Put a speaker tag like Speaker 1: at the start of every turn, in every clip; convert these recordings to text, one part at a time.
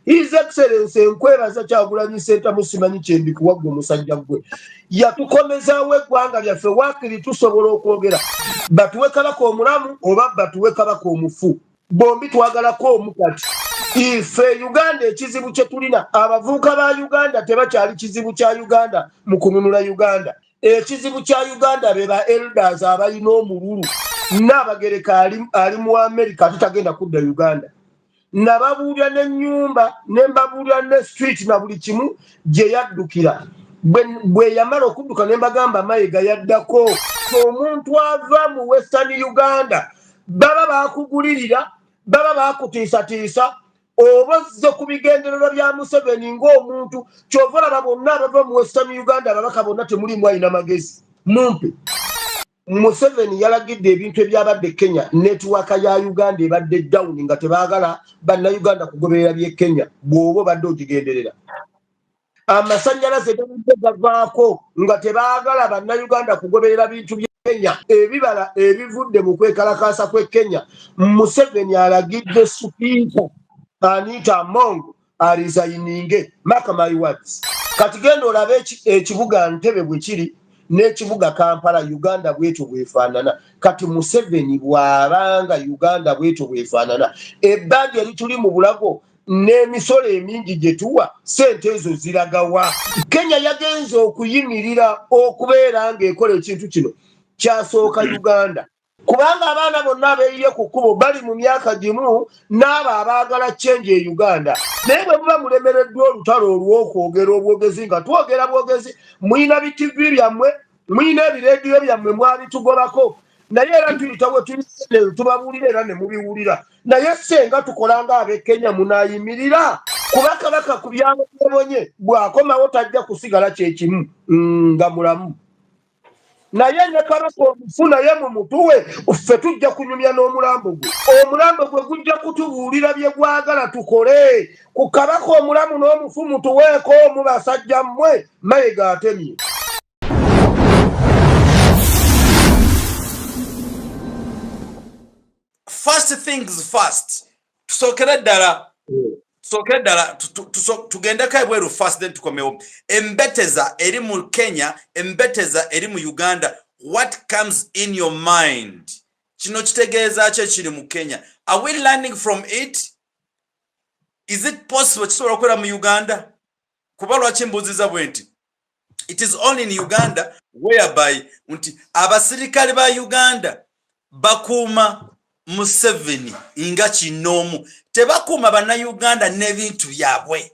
Speaker 1: His Excellency Nkwebaza Kyagulanyi Ssentamu simanyi kyembi kuwagga omusajja gwe yatukomezaawo eggwanga lyaffe waakiri tusobola okwogera batuwe kabaka omulamu oba batuwe kabaka omufu bombi twagalako omu kati ife Uganda ekizibu kye tulina abavubuka ba Uganda tebakyali kizibu kya Uganda mu kununula Uganda ekizibu kya Uganda be ba elders abalina omululu n'abagereka ali mu America tutagenda kudda Uganda nababuulya n'ennyumba nembabuulya ne street na buli kimu gye yaddukira bwe yamala okudduka ne mbagamba Mayiga yaddako omuntu ava mu Western Uganda baba bakugulirira baba bakutiisatiisa oba ozze ku bigendererwa bya Museveni ng'omuntu kyova olaba bonna abava mu Western Uganda ababaka bonna temulimu alina magezi mumpe Museveni yalagidde ebintu ebyabadde Kenya network ya Uganda ebadde down nga tebaagala banna Uganda kugoberera bye Kenya bw'obo badde okigenderera amasannyalaze gavaako nga tebaagala banna Uganda kugoberera bintu bye Kenya ebibala ebivudde mu kwekalakaasa kwe Kenya Museveni alagidde Sipiika Anita Among alizayininge mark my words kati genda olabe ekibuga Ntebe bwe kiri n'ekibuga Kampala Uganda bwetyo bwefaanana kati Museveni bw'abanga Uganda bwetyo bwefaanana ebbanja lituli mu bulago n'emisolo emingi gye tuwa ssente ezo ziragawa Kenya yagenze okuyimirira okubeera ng'ekola ekintu kino kyasooka Uganda kubanga abaana bonna abeeyiye ku kkubo bali mu myaka gimu n'abo abaagala change e Uganda naye bwe muba mulemereddwa olutalo olw'okwogera obwogezi nga twogera bwogezi muyina bitivi byammwe muyina ebireediyo byammwe mwabitugobako naye era tuyitawe tubabuulira era ne mubiwulira naye senga tukolanga ab'e Kenya munaayimirira kuba kabaka ku byabonye bw'akomawo tajja kusigala kyekimu nga mulamu naye ne kabaka omufu naye mu mutuwe ffe tujja kunyumya n'omulambo gwe omulambo gwe gujja kutubuulira bye gwagala tukole ku kabaka omulamu n'omufu mutuweeko mu basajja mmwe Mayiga atemye
Speaker 2: first things first tusokera ddala tugendeko ebweru first then tukomewo embeteza eri mu Kenya embeteza eri mu Uganda what comes in your mind kino kitegeeza kye kiri mu Kenya are we learning from it is it possible kisobola okubeera mu Uganda kuba lwaki mbuuziza bwe nti it is only in Uganda whereby nti abasirikale ba Uganda bakuuma Museveni inga kinoomu tebakuuma bannauganda n'ebintu byabwe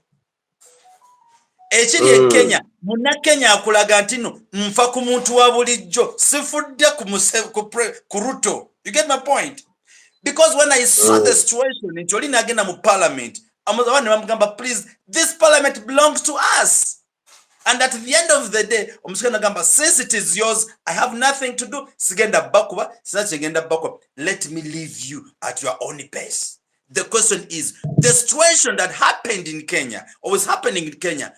Speaker 2: ekiri e Kenya munna Kenya akulaga nti no nfa ku muntu wa bulijjo sifudde ku Ruto you get my point because when I saw the situation nti oli nagenda mu parliament amazabane bamugamba please this parliament belongs to us and at the end of the day omusikana gamba since it is yours I have nothing to do sigenda bakuba sinachegenda bakuba let me leave you at your own pace. The question is the situation that happened in Kenya or is happening in Kenya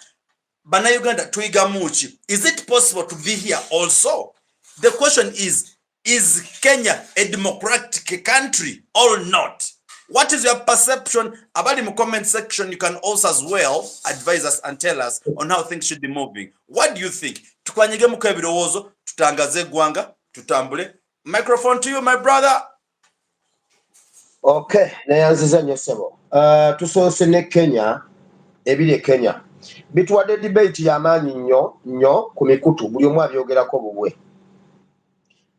Speaker 2: bana Uganda tuiga muchi is it possible to be here also? The question is Kenya a democratic country or not? What is your perception about in the comment section? You can also as well advise us and tell us on how things should be moving. What do you think? Tukwanyige mu kwebirowozo tutangaze gwanga tutambule. Microphone to you my brother.
Speaker 1: Okay, nayanziza nnyo ssebo. Tusoose ne Kenya ebiri Kenya. Bitwadde debate y'amaanyi nnyo ku mikutu buli omu abyogerako bubwe.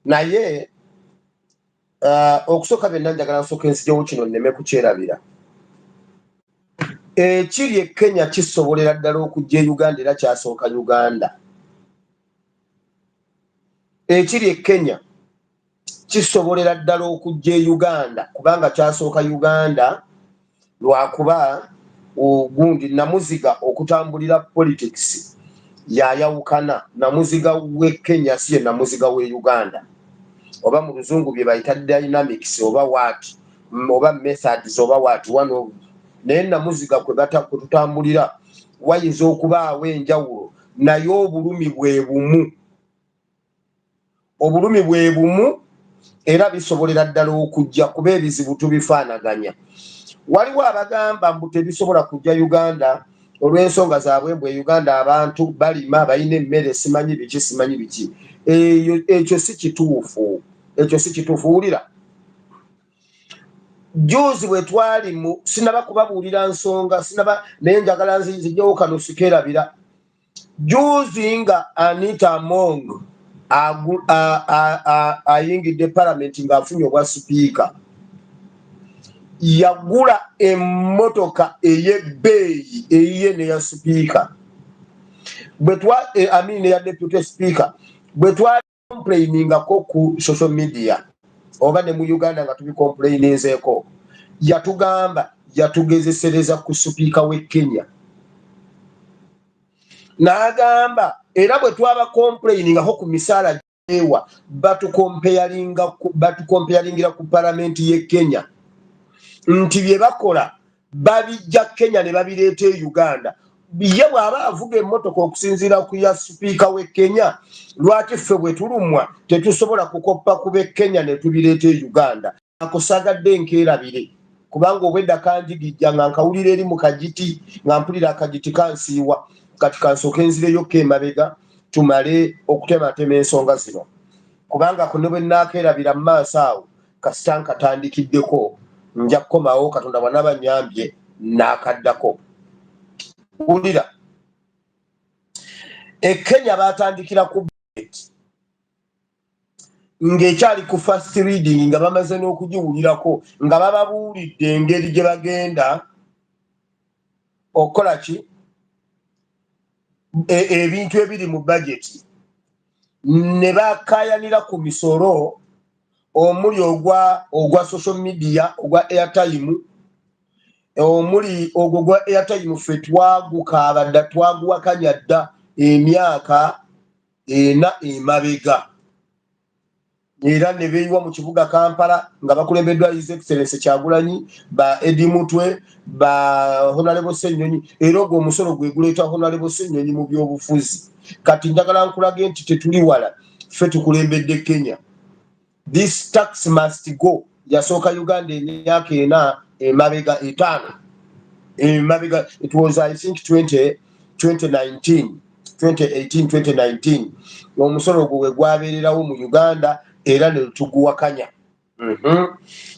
Speaker 1: Naye okusooka byonna njagala nsooka ensigewo kino nneme kukyerabira ekiri e Kenya kisobolera ddala okujja e Uganda era kyasooka Uganda ekiri e Kenya kisobolera ddala okujja e Uganda kubanga kyasooka Uganda lwakuba gundi namuziga okutambulira politics yayawukana namuziga we Kenya si ye namuziga we Uganda oba mu luzungu bye bayita dynamics oba what oba methods oba what one naye namuziga kwe tutambulira wayinza okubaawo enjawulo naye obulumi bwe bumu era bisobolera ddala okujja kuba ebizibu tubifaanaganya waliwo abagamba mbu tebisobola kujja Uganda olw'ensonga zaabwe mbwe Uganda abantu balima bayina emmere simanyi biki ekyo si kituufu wulira juzi bwe twali mu sinaba kubabuulira nsonga naye njagala nzijjewo kano sikerabira juzi nga Anita Among ayingidde Parliament ng'afunye obwa sipiika yagula emmotoka ey'ebbeeyi eyiye neya sipiika neya deputy speaker bwe twali complainingako ku social media oba ne mu Uganda nga tubicomplaininzeeko yatugamba yatugezesereza ku sipiika w'e Kenya n'agamba era bwe twaba complainingako ku misaala gyewa batukompeyalingira ku palamenti y'e Kenya nti bye bakola babijja Kenya ne babireeta e Uganda ye bw'aba avuga emmotoka okusinziira ku ya sipiika w'e Kenya lwaki ffe bwe tulumwa tetusobola kukoppa kuba Kenya ne tubireeta e Uganda akusagadde enkeerabire kubanga obwedda kanjigijja nga nkawulira eri mu kagiti nga mpulira akagiti kansiiwa kati kansooka enzireyo emabega tumale okutematema ensonga zino kubanga ku ne bwe nnaakeerabira mu maaso awo kasita nkatandikiddeko nja kukomawo Katonda bw'anaabanyambye n'akaddako wulira Kenya batandikira ku budget ng'ekyali ku first reading nga bamaze n'okugiwulirako nga bababuulidde engeri gye bagenda okukola ki ebintu ebiri mu budget ne bakaayanira ku misolo omuli ogwa social media ogwa airtime omuli ogwo gwa airtime ffe twagukaabadda twaguwakanya dda emyaka 4 emabega era ne beeyiwa mu kibuga Kampala nga bakulembeddwa His Excellency Kyagulanyi ba Eddie Mutwe ba Honorable Ssenyonyi era ogwo omusolo gwe guleeta Honorable Ssenyonyi mu byobufuzi kati njagala nkulage nti tetuli wala ffe tukulembedde Kenya. This tax must go yasooka Uganda emyaka 4 emabega 5 emabega it was I think 2018 omusolo gwe gwabeererawo mu Uganda era ne tuguwakanya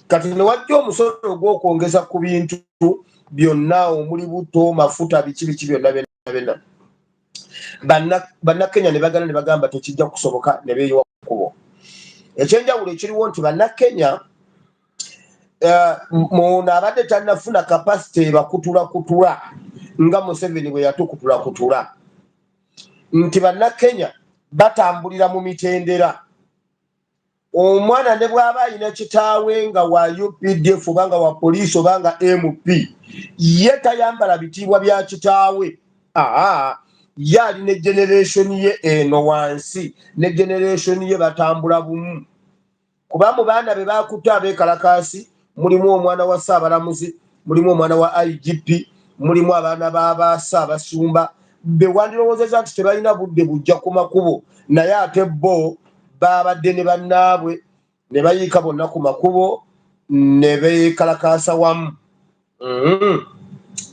Speaker 1: kati ne wajja omusolo gw'okwongeza ku bintu byonna omuli buto mafuta biki byonna bannakenya ne bagana ne bagamba tekijja kusoboka ne beeyiwa kubo ekyenjawulo ekiriwo nti bannakenya muno abadde tannafuna kapasite bakutula nga Museveni bwe yatukutula nti bannakenya batambulira mu mitendera omwana ne bw'aba alina kitaawe nga wa UPDF oba nga wa poliisi oba nga MP ye tayambala bitiibwa bya kitaawe ye ali ne generation ye eno wansi ne generation ye batambula bumu kuba mu baana be bakutte abeekalakaasi mulimu omwana wa Ssaabalamuzi mulimu omwana wa IGP mulimu abaana b'Abassaabasumba be wandirowoozezza nti tebalina budde bujja ku makubo naye ate bo babadde ne bannaabwe ne bayiika bonna ku makubo ne beekalakaasa wamu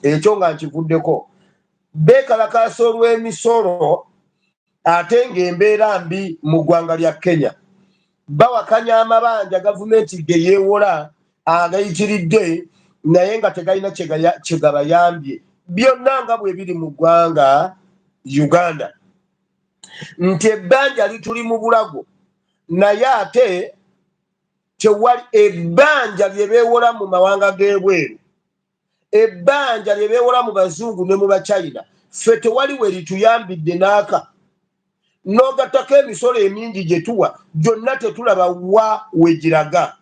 Speaker 1: ekyo nga nkivuddeko beekalakaasa olw'emisolo ate ng'embeera mbi mu ggwanga lya Kenya bawakanya amabanja gavumenti ge yeewola agayitiridde naye nga tegalina kye gabayambye byonna nga bwe biri mu ggwanga Uganda nti ebbanja lituli mu bulago naye ate tewali ebbanja lye beewola mu mawanga g'ebweru ebbanja lye beewola mu bazungu ne mu Bachina ffe tewali we lituyambidde n'aka n'ogattako emisolo emingi gye tuwa gyonna tetulaba wa we giraga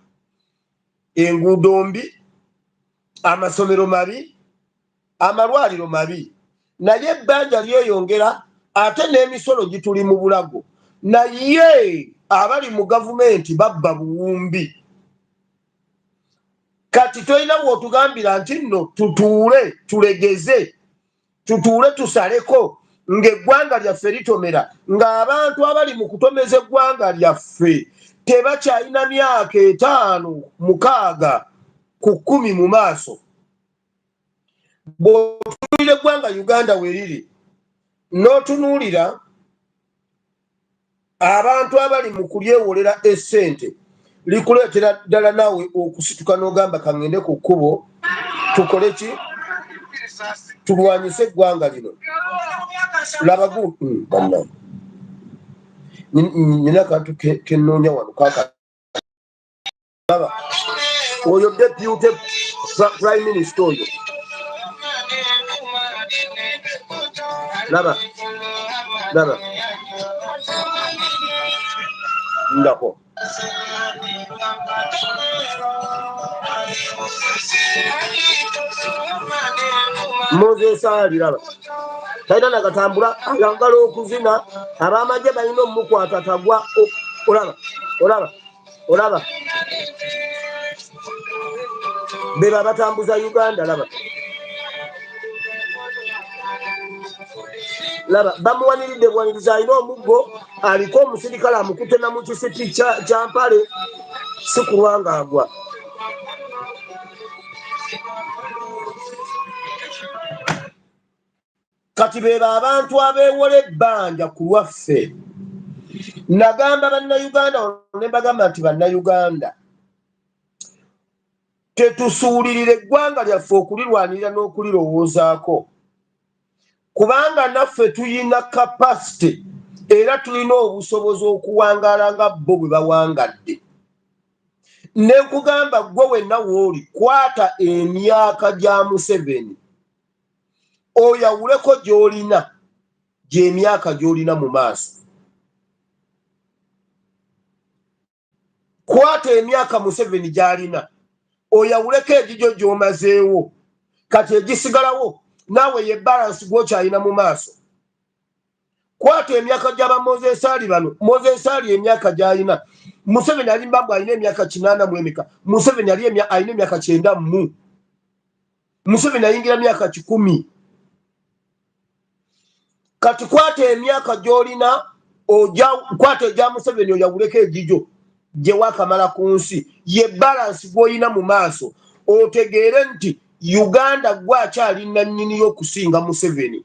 Speaker 1: enguudo mbi amasomero mabi amalwaliro mabi naye ebbanja lyeyongera ate n'emisolo gituli mu bulago naye abali mu gavumenti babba buwumbi kati tolina w'otugambira nti nno tutuule tulegeze tutuule tusaleko ng'eggwanga lyaffe litomera ng'abantu abali mu kutomeza eggwanga lyaffe tebakyalina myaka 5 6 ku 10 mu maaso bw'otunuulira eggwanga Uganda weriri n'otunuulira abantu abali mu kulyewolera essente likuleetera ddala naawe okusituka n'ogamba kaŋŋende ku kkubo tukole ki tulwanyise eggwanga lino labagu banna nina kantu kennoonya wano kaka laba oyo deputy prime minister oyo laba ndako Moses Ali laba taina nakatambula ayagala okuzina abamagye balina omukwata tagwa olaba beba batambuza Uganda laba bamuwaniridde buwaniriza alina omuggo aliko omusirikale amukute na mu kisiti kya mpale si kulwanga agwa kati beba abantu abeewola ebbanja ku lwaffe nagamba bannayuganda ne bagamba nti bannayuganda tetusuulirira eggwanga lyaffe okulirwanirira n'okulirowoozaako kubanga naffe tuyina kapasite era tulina obusobozi okuwangaala nga bo bwe bawangadde ne nkugamba gwe wenna wooli kwata emyaka gya Museveni oyawuleko gy'olina gy'emyaka gy'olina mu maaso kwata emyaka Museveni gy'alina oyawuleko egigyo gy'omazeewo kati egisigalawo naawe ye balance gw'okyalina mu maaso kwata emyaka gy'aba Moses Ali bano Moses Ali emyaka gy'alina Museveni ali mbambu alina emyaka 8 mu emeka Museveni alina emyaka 9 mu Museveni ayingira myaka 10 kati kwata emyaka gy'olina kwata egya Museveni oyawuleko egigyo gye wakamala ku nsi ye balance gw'olina mu maaso otegeere nti Uganda gwakyali nannyini y'okusinga Museveni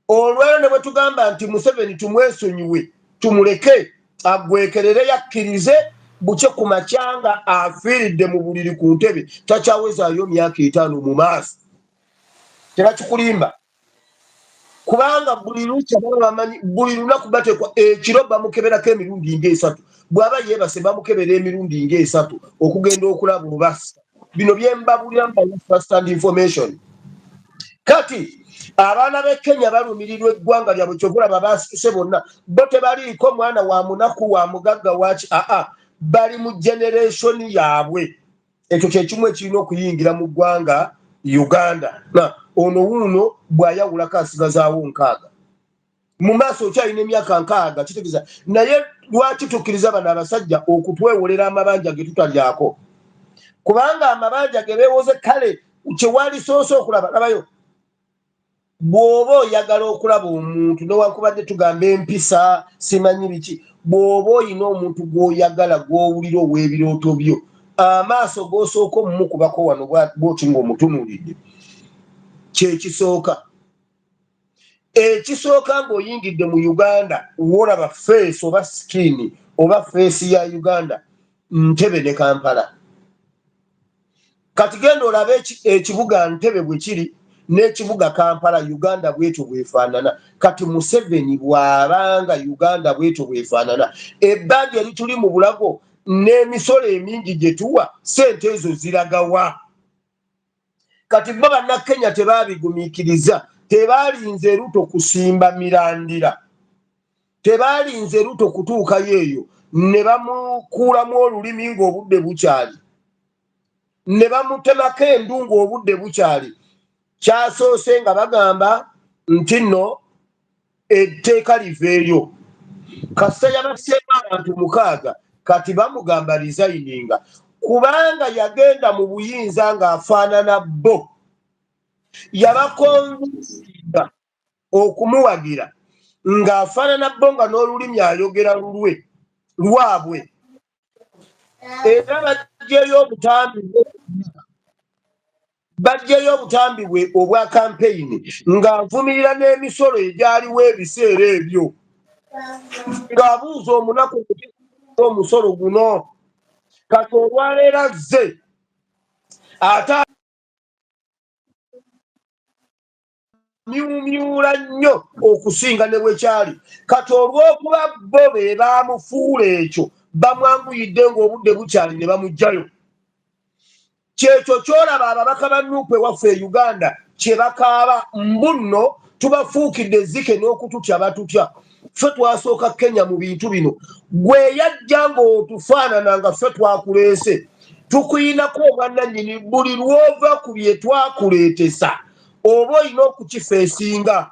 Speaker 1: olwero ne bwe tugamba nti Museveni tumwesonyiwe tumuleke agwekerere yakkirize buke ku makyanga afiiridde mu buliri ku ntebe takyawezaayo myaka 5 mu maaso tebakikulimba kubanga buli lukya bamanyi buli lunaku batekwa ekiro bamukeberako emirundi ng'esatu bw'aba yeebase bamukebera emirundi ng'esatu okugenda okulaba obasa bino byembabulira first hand information kati abaana b'e Kenya balumirirwa eggwanga lyabwe kyovulaba baasituse bonna bo tebaliiko mwana wa munaku wa mugagga waki bali mu generation yaabwe ekyo kyekimu ekirina okuyingira mu ggwanga Uganda ono wuuno bw'ayawulako asigazaawo 6 mu maaso okyalina emyaka 6 kitegeeza naye lwaki tukkiriza bano abasajja okutwewolera amabanja ge tutalyako kubanga amabanja ge beewoze kale kyewali soose okulaba labayo bw'oba oyagala okulaba omuntu newankubadde tugamba empisa simanyi biki bw'oba oyina omuntu gw'oyagala gw'owulira ow'ebirooto byo amaaso g'osooka omumukubako wano bw'oti ng'omutunuulidde kyekisooka ekisooka ng'oyingidde mu Uganda wolaba feesi oba sikini oba feesi ya Uganda Ntebe ne Kampala kati genda olabe ekibuga Ntebe bwe kiri n'ekibuga Kampala Uganda bwetyo bwefaanana kati Museveni bw'abanga Uganda bwetyo bwefaanana ebbanja erituli mu bulago n'emisolo emingi gye tuwa sente ezo ziragawa kati bo bannakenya tebaabigumiikiriza tebaalinze Ruto kusimba mirandira tebaalinze Ruto kutuukayo eyo ne bamukuulamu olulimi ng'obudde bukyali ne bamutemako endu ng'obudde bukyali kyasoose nga bagamba nti nno etteeka liva eryo kasita yabaseema abantu 6 kati bamugamba resigninga kubanga yagenda mu buyinza ng'afaanana bo yabakonvinsinga okumuwagira ng'afaanana bo nga n'olulimi ayogera lwabwe era bajjeyo obutambi bajjayo obutambi bwe obwa campaign nga nvumirira n'emisolo egyaliwo ebiseera ebyo ng'abuuza omunaku omusolo guno kati olwaleero zze ate myumyula nnyo okusinga ne bwekyali kati olw'okuba bo be baamufuula ekyo bamwanguyidde ng'obudde bukyali ne bamugjayo kyekyo kyolaba ababaka ba Nuupu ewaffe e Uganda kye bakaaba mbunno tubafuukidde ezzike n'okututya batutya ffe twasooka Kenya mu bintu bino gwe yajja ng'otufaanana nga ffe twakuleese tukuyinako omwannannyini buli lw'ova ku bye twakuleetesa oba olina okukifeesinga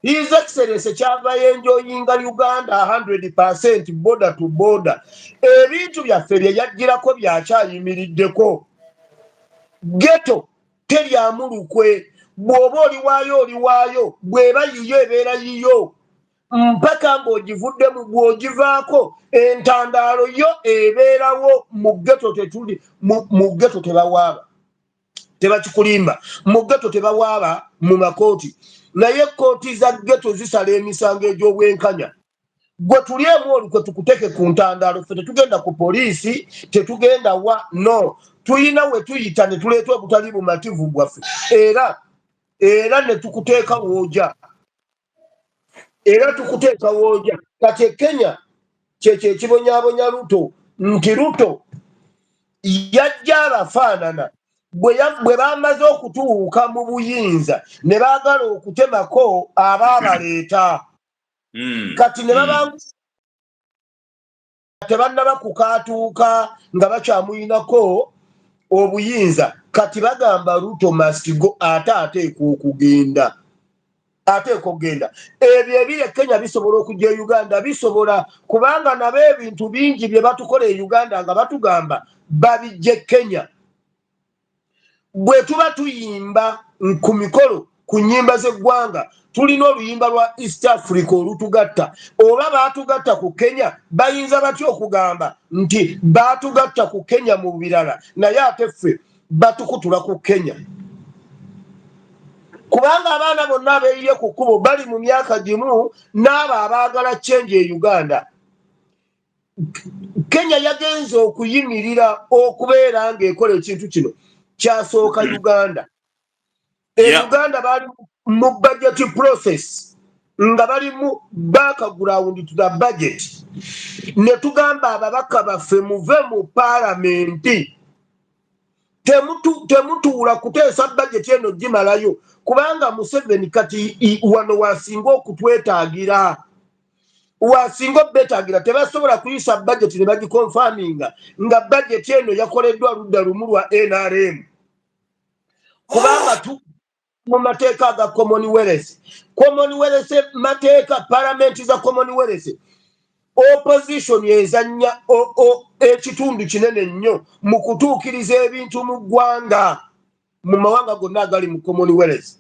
Speaker 1: His Excellency kyava yenjoyinga Uganda 100% border to border ebintu byaffe bye yajjirako byakyayimiriddeko geto teryamulukwe bw'oba oliwaayo bw'eba yiyo ebeera yiyo mpaka ng'ogivuddemu bw'ogivaako entandaalo yo ebeerawo mu geto tetuli mu geto tebawaaba tebakikulimba mu geto tebawaaba mu makooti naye kooti za geto zisala emisango egy'obwenkanya gwe tulyemu olukwe tukuteke ku ntandaalo ffe tetugenda ku poliisi tetugenda wa no tuyina we tuyita ne tuleeta obutali bumativu bwaffe era ne tukuteeka wooja kati Kenya kyekyo ekibonyaabonya Ruto nti Ruto yajja abafaanana bwe bamaze okutuuka mu buyinza ne baagala okutemako abaabaleeta kati ne babangu tebannaba kukaatuuka nga bakyamuyinako obuyinza kati bagamba Ruto must go ateekwa okugenda ebyo ebiri Kenya bisobola okujja Uganda bisobola kubanga nabo ebintu bingi bye batukola e Uganda nga batugamba babijje Kenya bwe tuba tuyimba ku mikolo ku nnyimba z'eggwanga tulina oluyimba lwa East Africa olutugatta oba baatugatta ku Kenya bayinza batya okugamba nti baatugatta ku Kenya mu birala naye ate ffe batukutula ku Kenya kubanga abaana bonna abeeyiye ku kkubo bali mu myaka gimu n'abo abaagala change e Uganda Kenya yagenze okuyimirira okubeera ng'ekola ekintu kino kyasooka Uganda Uganda bali mu budget process nga bali mu background to the budget ne tugamba ababaka baffe muve mu parliament temutuula kuteesa budget eno gimalayo kubanga Museveni kati wano wasinga okutwetaagira wasinga obetaagira tebasobola kuyisa budget ne bagikonfaminga nga budget eno yakoleddwa ludda lumu lwa NRM kubanga mu mateeka ga Commonwealth mateeka parliament za Commonwealth opposition ezanya ekitundu kinene nnyo mu kutuukiriza ebintu mu ggwanga mu mawanga gonna agali mu Commonwealth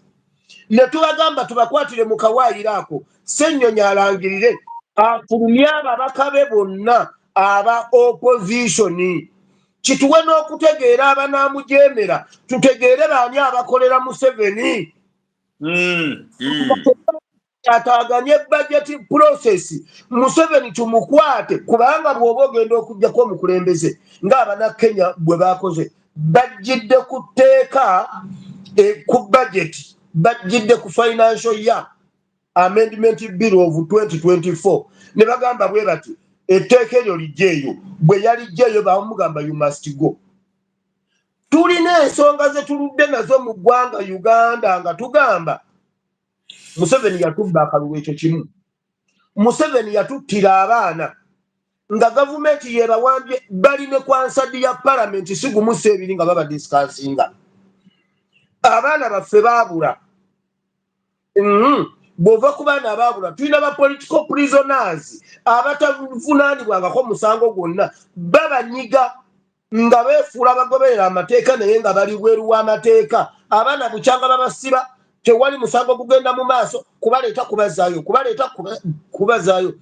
Speaker 1: ne tubagamba tubakwatire mu kawaayiro ako Ssennyonyi alangirire afulumye ababaka be bonna aba opposition kituwe n'okutegeera abanaamujeemera tutegeere baani abakolera Museveni ataganye budget process Museveni tumukwate kubanga bw'oba ogenda okujjako omukulembeze ng'abana Kenya bwe bakoze bajjidde ku tteeka ku budget bajjidde ku financial year amendment bill of 2024 ne bagamba bwe bati etteeka eryo lijjeeyo bwe yalijjeeyo bamugamba you must go tulina ensonga ze tuludde nazo mu ggwanga Uganda nga tugamba Museveni yatubba akalulu ekyo kimu Museveni yatuttira abaana nga gavumenti yebawambye bali ne kwansadi ya parliament sigumu sebiri nga baba discussinga abaana baffe baabula bw'ova ku baana abaabula tulina ba political prisoners abatavunaanibwangako musango gwonna babanyiga nga beefuula bagoberera amateeka naye nga bali bweru w'amateeka abaana bukyanga babasiba tewali musango gugenda mu maaso kubaleeta kubazaayo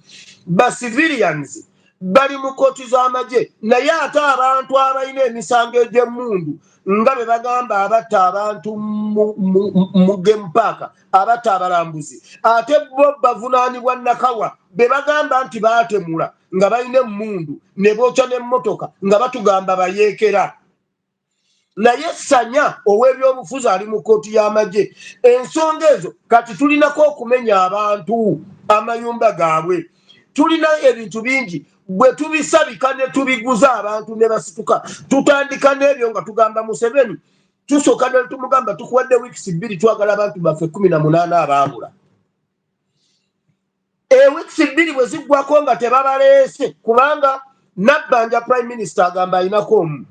Speaker 1: ba civilians bali mu kooti z'amagye naye ate abantu abalina emisango egy'emmundu nga be bagamba abatta abantu mu game park abatta abalambuzi ate bo bavunaanibwa nakawa be bagamba nti baatemula nga balina emmundu ne bookya n'emmotoka nga batugamba bayeekera naye Sanya ow'ebyobufuzi ali mu kooti y'amagye ensonga ezo kati tulinako okumenya abantu amayumba gaabwe tulina ebintu bingi bwe tubisabika ne tubiguza abantu ne basituka tutandika n'ebyo nga tugamba Museveni tusooka ne tumugamba tukuwadde weeks 2 twagala abantu baffe 18 abaabula weeks 2 bwe ziggwako nga tebabaleese kubanga Nabbanja Prime Minister agamba ayinako omu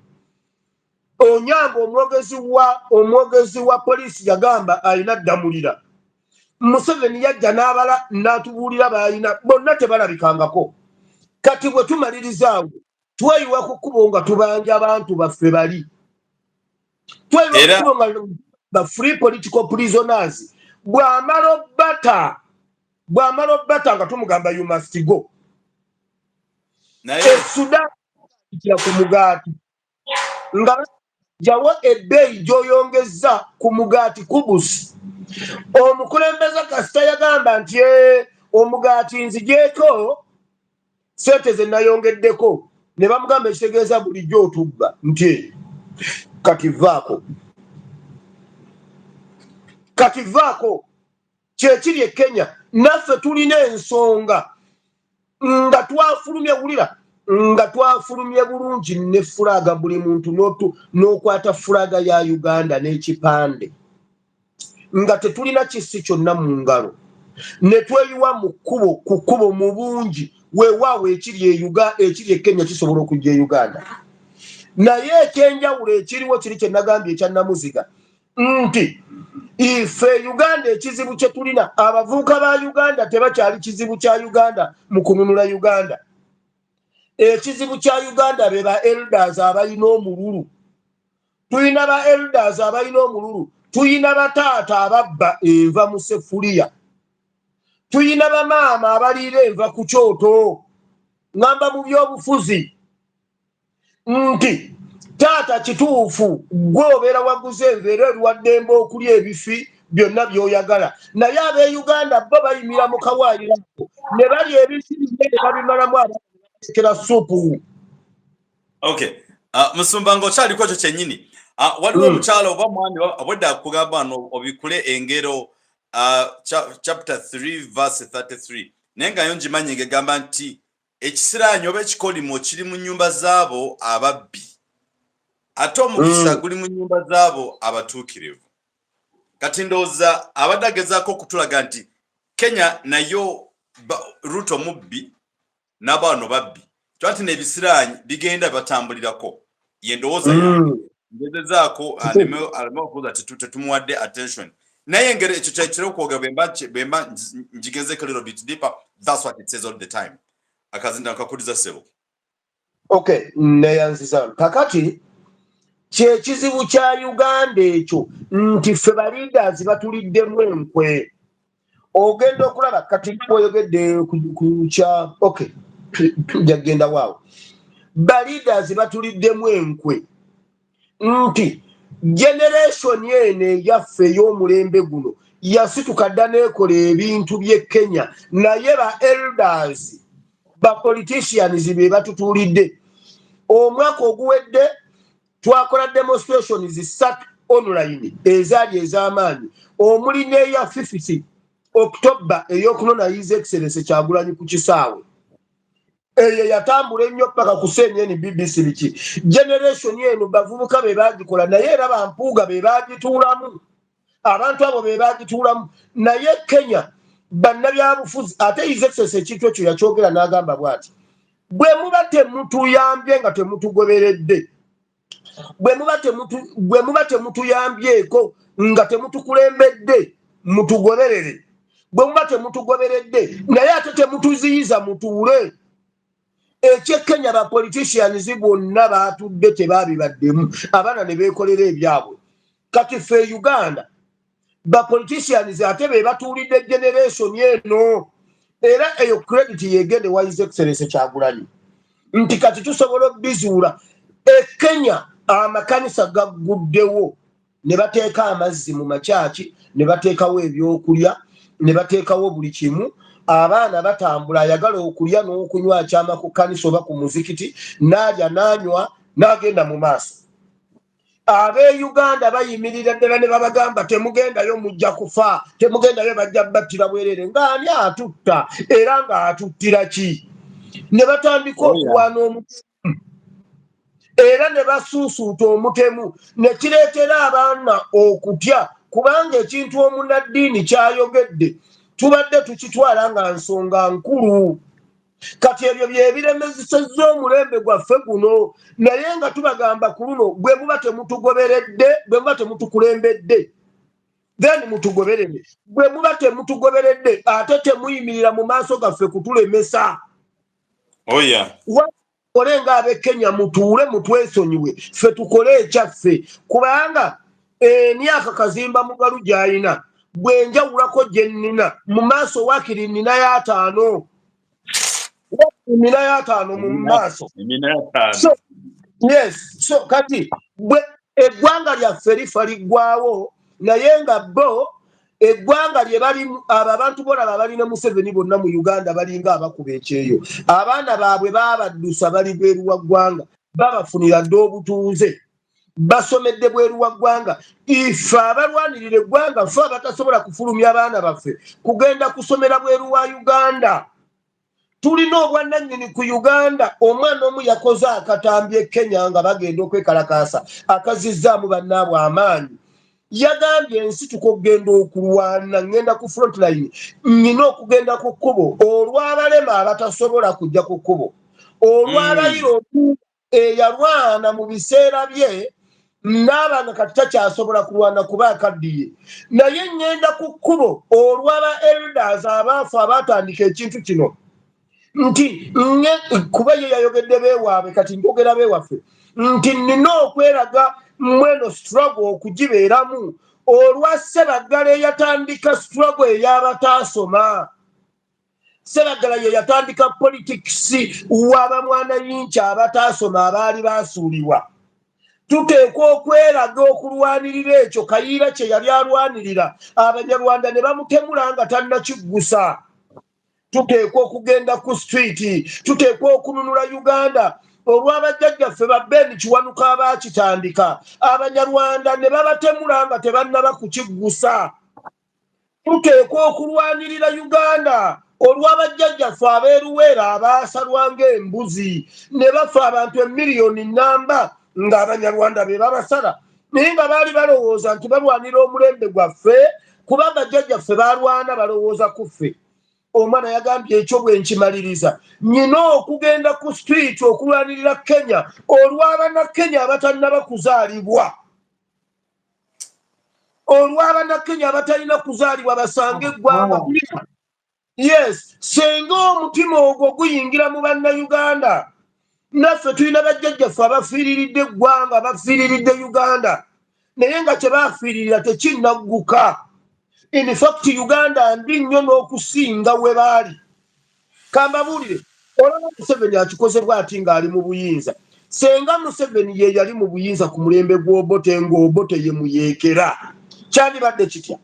Speaker 1: Onyango omwogezi wa polisi yagamba ayina ddamulira Museveni yajja n'abala n'atubuulira bayina bonna tebalabikangako kati bwe tumalirizawo tweyiwa ku kkubo nga tubanja abantu baffe bali tweyiwa ku kkubo nga ba free political prisoners bw'amala obbata nga tumugamba you must go Sudan kira ku mugaati nga jawo ebbeeyi gy'oyongezza ku mugaati kubusi omukulembeze kasita yagamba nti omugaati nzigyeko sente ze nayongeddeko ne bamugamba ekitegeeza bulijjo otubba nti kativaako kyekiri e Kenya naffe tulina ensonga nga twafulumye wulira nga twafulumye bulungi ne fulaga buli muntu n'okwata fulaga ya Uganda n'ekipande nga tetulina kisi kyonna mu ngalo ne tweyiwa mu kkubo mu bungi weewaawo ekiri e Kenya kisobola okujja e Uganda naye ekyenjawulo ekiriwo kiri kye nagambye ekya Namuziga nti ife Uganda ekizibu kye tulina abavubuka ba Uganda tebakyali kizibu kya Uganda mu kununula Uganda ekizibu kya Uganda be ba elders abalina omululu tulina ba elders abalina omululu tuyina bataata ababba enva mu sefuliya tuyina bamaama abaliira enva ku kyoto ngamba mu byobufuzi nti taata kituufu gwe obeera waguze enva era eriwaddembe okulya ebifi byonna by'oyagala naye ab'e-Uganda bo bayimira mu kawaayirako ne balya ebifi ne babimalamu abaekera supu.
Speaker 2: Okay. Musumba ng'okyaliko kyo kyennyini waliwo omukyala oba mwami obwedda akugamba wano obikule engero chapter 3 verse 33 naye nga yo ngimanyi ng'egamba nti ekisiraanyi oba ekikolimo kiri mu nnyumba zaabo ababbi ate omukisa guli mu nnyumba zaabo abatuukirivu. Kati ndowooza abadde agezaako okutulaga nti Kenya nayo Ruto mubbi n'abaano babbi twati n'ebisiraanyi bigenda batambulirako ye ndowooza ngezezaako aleme okubuuza tetumuwadde attention naye engeri ekyo kyekira okwogera bemba njigezeko little bit deeper. That's what it says all the time. Akazinda nkakuliza sebo.
Speaker 1: Okay, neyanziza kakati kyekizibu kya Uganda ekyo nti ffe baleaders batuliddemu enkwe ogenda okulaba kati oyogedde ku kya okay jagenda waawo baleaders batuliddemu enkwe nti generation yene yaffe ey'omulembe guno yasituka dda n'ekola ebintu by'e Kenya naye ba elders ba politicians be batutuulidde omwaka oguwedde twakola demonstrations zisatu online ezaali ez'amaanyi omuli n'eya 50 October ey'okunona His Excellency Kyagulanyi ku kisaawe eyo yatambula ennyo paka ku CNN BBC biki generation yeno bavubuka be bagikola naye era bampuuga be bagituulamu abantu abo be bagituulamu naye Kenya bannabyabufuzi ate His Excellency ekintu ekyo yakyogera n'agamba bw'ati bwe muba temutuyambye nga temutugoberedde bwe muba temutuyambyeko nga temutukulembedde mutugoberere bwe muba temutugoberedde naye ate temutuziyiza mutuule ekye Kenya ba politicians bonna baatudde tebabibaddemu abaana ne beekolera ebyabwe kati ffe Uganda ba politicians ate be batuulidde generation eno era eyo credit yegende wa His Excellency Kyagulanyi nti kati tusobola okubizuula Kenya amakanisa gagguddewo ne bateeka amazzi mu makyaki ne bateekawo ebyokulya ne bateekawo buli kimu abaana batambula ayagala okulya n'okunywa akyama ku kanisa oba ku muzikiti n'alya n'anywa n'agenda mu maaso Uganda bayimirira ddala ne babagamba temugendayo mujja kufa temugendayo bajja battira bwerere ng'ani atutta era ng'atuttira ki ne batandika okuwaana omutemu era ne basuusuuta omutemu ne kireetera abaana okutya kubanga ekintu omunnaddiini kyayogedde tubadde tukitwala nga nsonga nkulu kati ebyo byebiremesezza omulembe gwaffe guno naye nga tubagamba ku luno bwe muba temutugoberedde bwe muba temutukulembedde then mutugoberere bwe muba temutugoberedde ate temuyimirira mu maaso gaffe kutulemesa wakole ng'ab'e Kenya mutuule mutwesonyiwe ffe tukole ekyaffe kubanga emyaka kazimba mugalu gy'ayina bwe njawulako gye nnina mu maaso wakiri nnina y'ataano mu maaso so kati bwe eggwanga lyaffe lifa liggwawo naye nga bo eggwanga lye balimu abo abantu bolaba balina Museveni bonna mu Uganda balinga abakuba ekyeyo abaana baabwe baabaddusa bali bweru wa ggwanga babafunira dde obutuuze basomedde bweru wa ggwanga ife abalwanirira eggwanga ffe abatasobola kufulumya abaana baffe kugenda kusomera bweru wa Uganda tulina obwannannyini ku Uganda omwana omu yakoze akatambye Kenya nga bagenda okwekalakaasa akazizzaamu bannaabwe amaanyi yagambye ensi tukogenda okulwana ngenda ku front line nyina okugenda ku kkubo olw'abalema abatasobola kujja ku kkubo olw'abayiro eyalwana mu biseera bye n'abaana kati takyasobola kulwana kuba akaddiye naye ngenda ku kkubo olw'aba elders abaafu abatandika ekintu kino nti kuba ye yayogedde beewaabwe kati njogera beewaffe nti nina okweraga mweno struggle okugibeeramu olwa Ssebaggala eyatandika struggle ey'abataasoma Ssebaggala ye yatandika politics w'abamwana yinki abataasoma abaali baasuulibwa tuteekwa okweraga okulwanirira ekyo Kayiira kye yali alwanirira Abanyarwanda ne bamutemula nga tannakiggusa tuteekwa okugenda ku street tuteekwa okununula Uganda olw'abajjajjaffe ba Ben Kiwanuka abaakitandika Abanyarwanda ne babatemula nga tebannaba kukiggusa tuteekwa okulwanirira Uganda olw'abajjajjaffe abeeruweera abaasalwa ng'embuzi ne bafa abantu emiliyoni nnamba ng'Abanyarwanda be babasala naye nga baali balowooza nti balwanira omulembe gwaffe kuba bajjajjaffe baalwana balowooza ku ffe omwana yagambye ekyo bwe nkimaliriza nyina okugenda ku street okulwanirira Kenya olw'Abannakenya abatannaba kuzaalibwa olw'Abannakenya abatalina kuzaalibwa basange eggwanga yes senga omutima ogwo guyingira mu Bannayuganda naffe tulina bajjajjaffe abafiiriridde eggwanga bafiiriridde Uganda naye nga kye baafiiririra tekinnagguka in fact Uganda ndi nnyo n'okusinga we baali kambabuulire olaba Museveni akikoze bw'ati ng'ali mu buyinza senga Museveni ye yali mu buyinza ku mulembe gw'Obote ng'Obote ye muyeekera kyandibadde kitya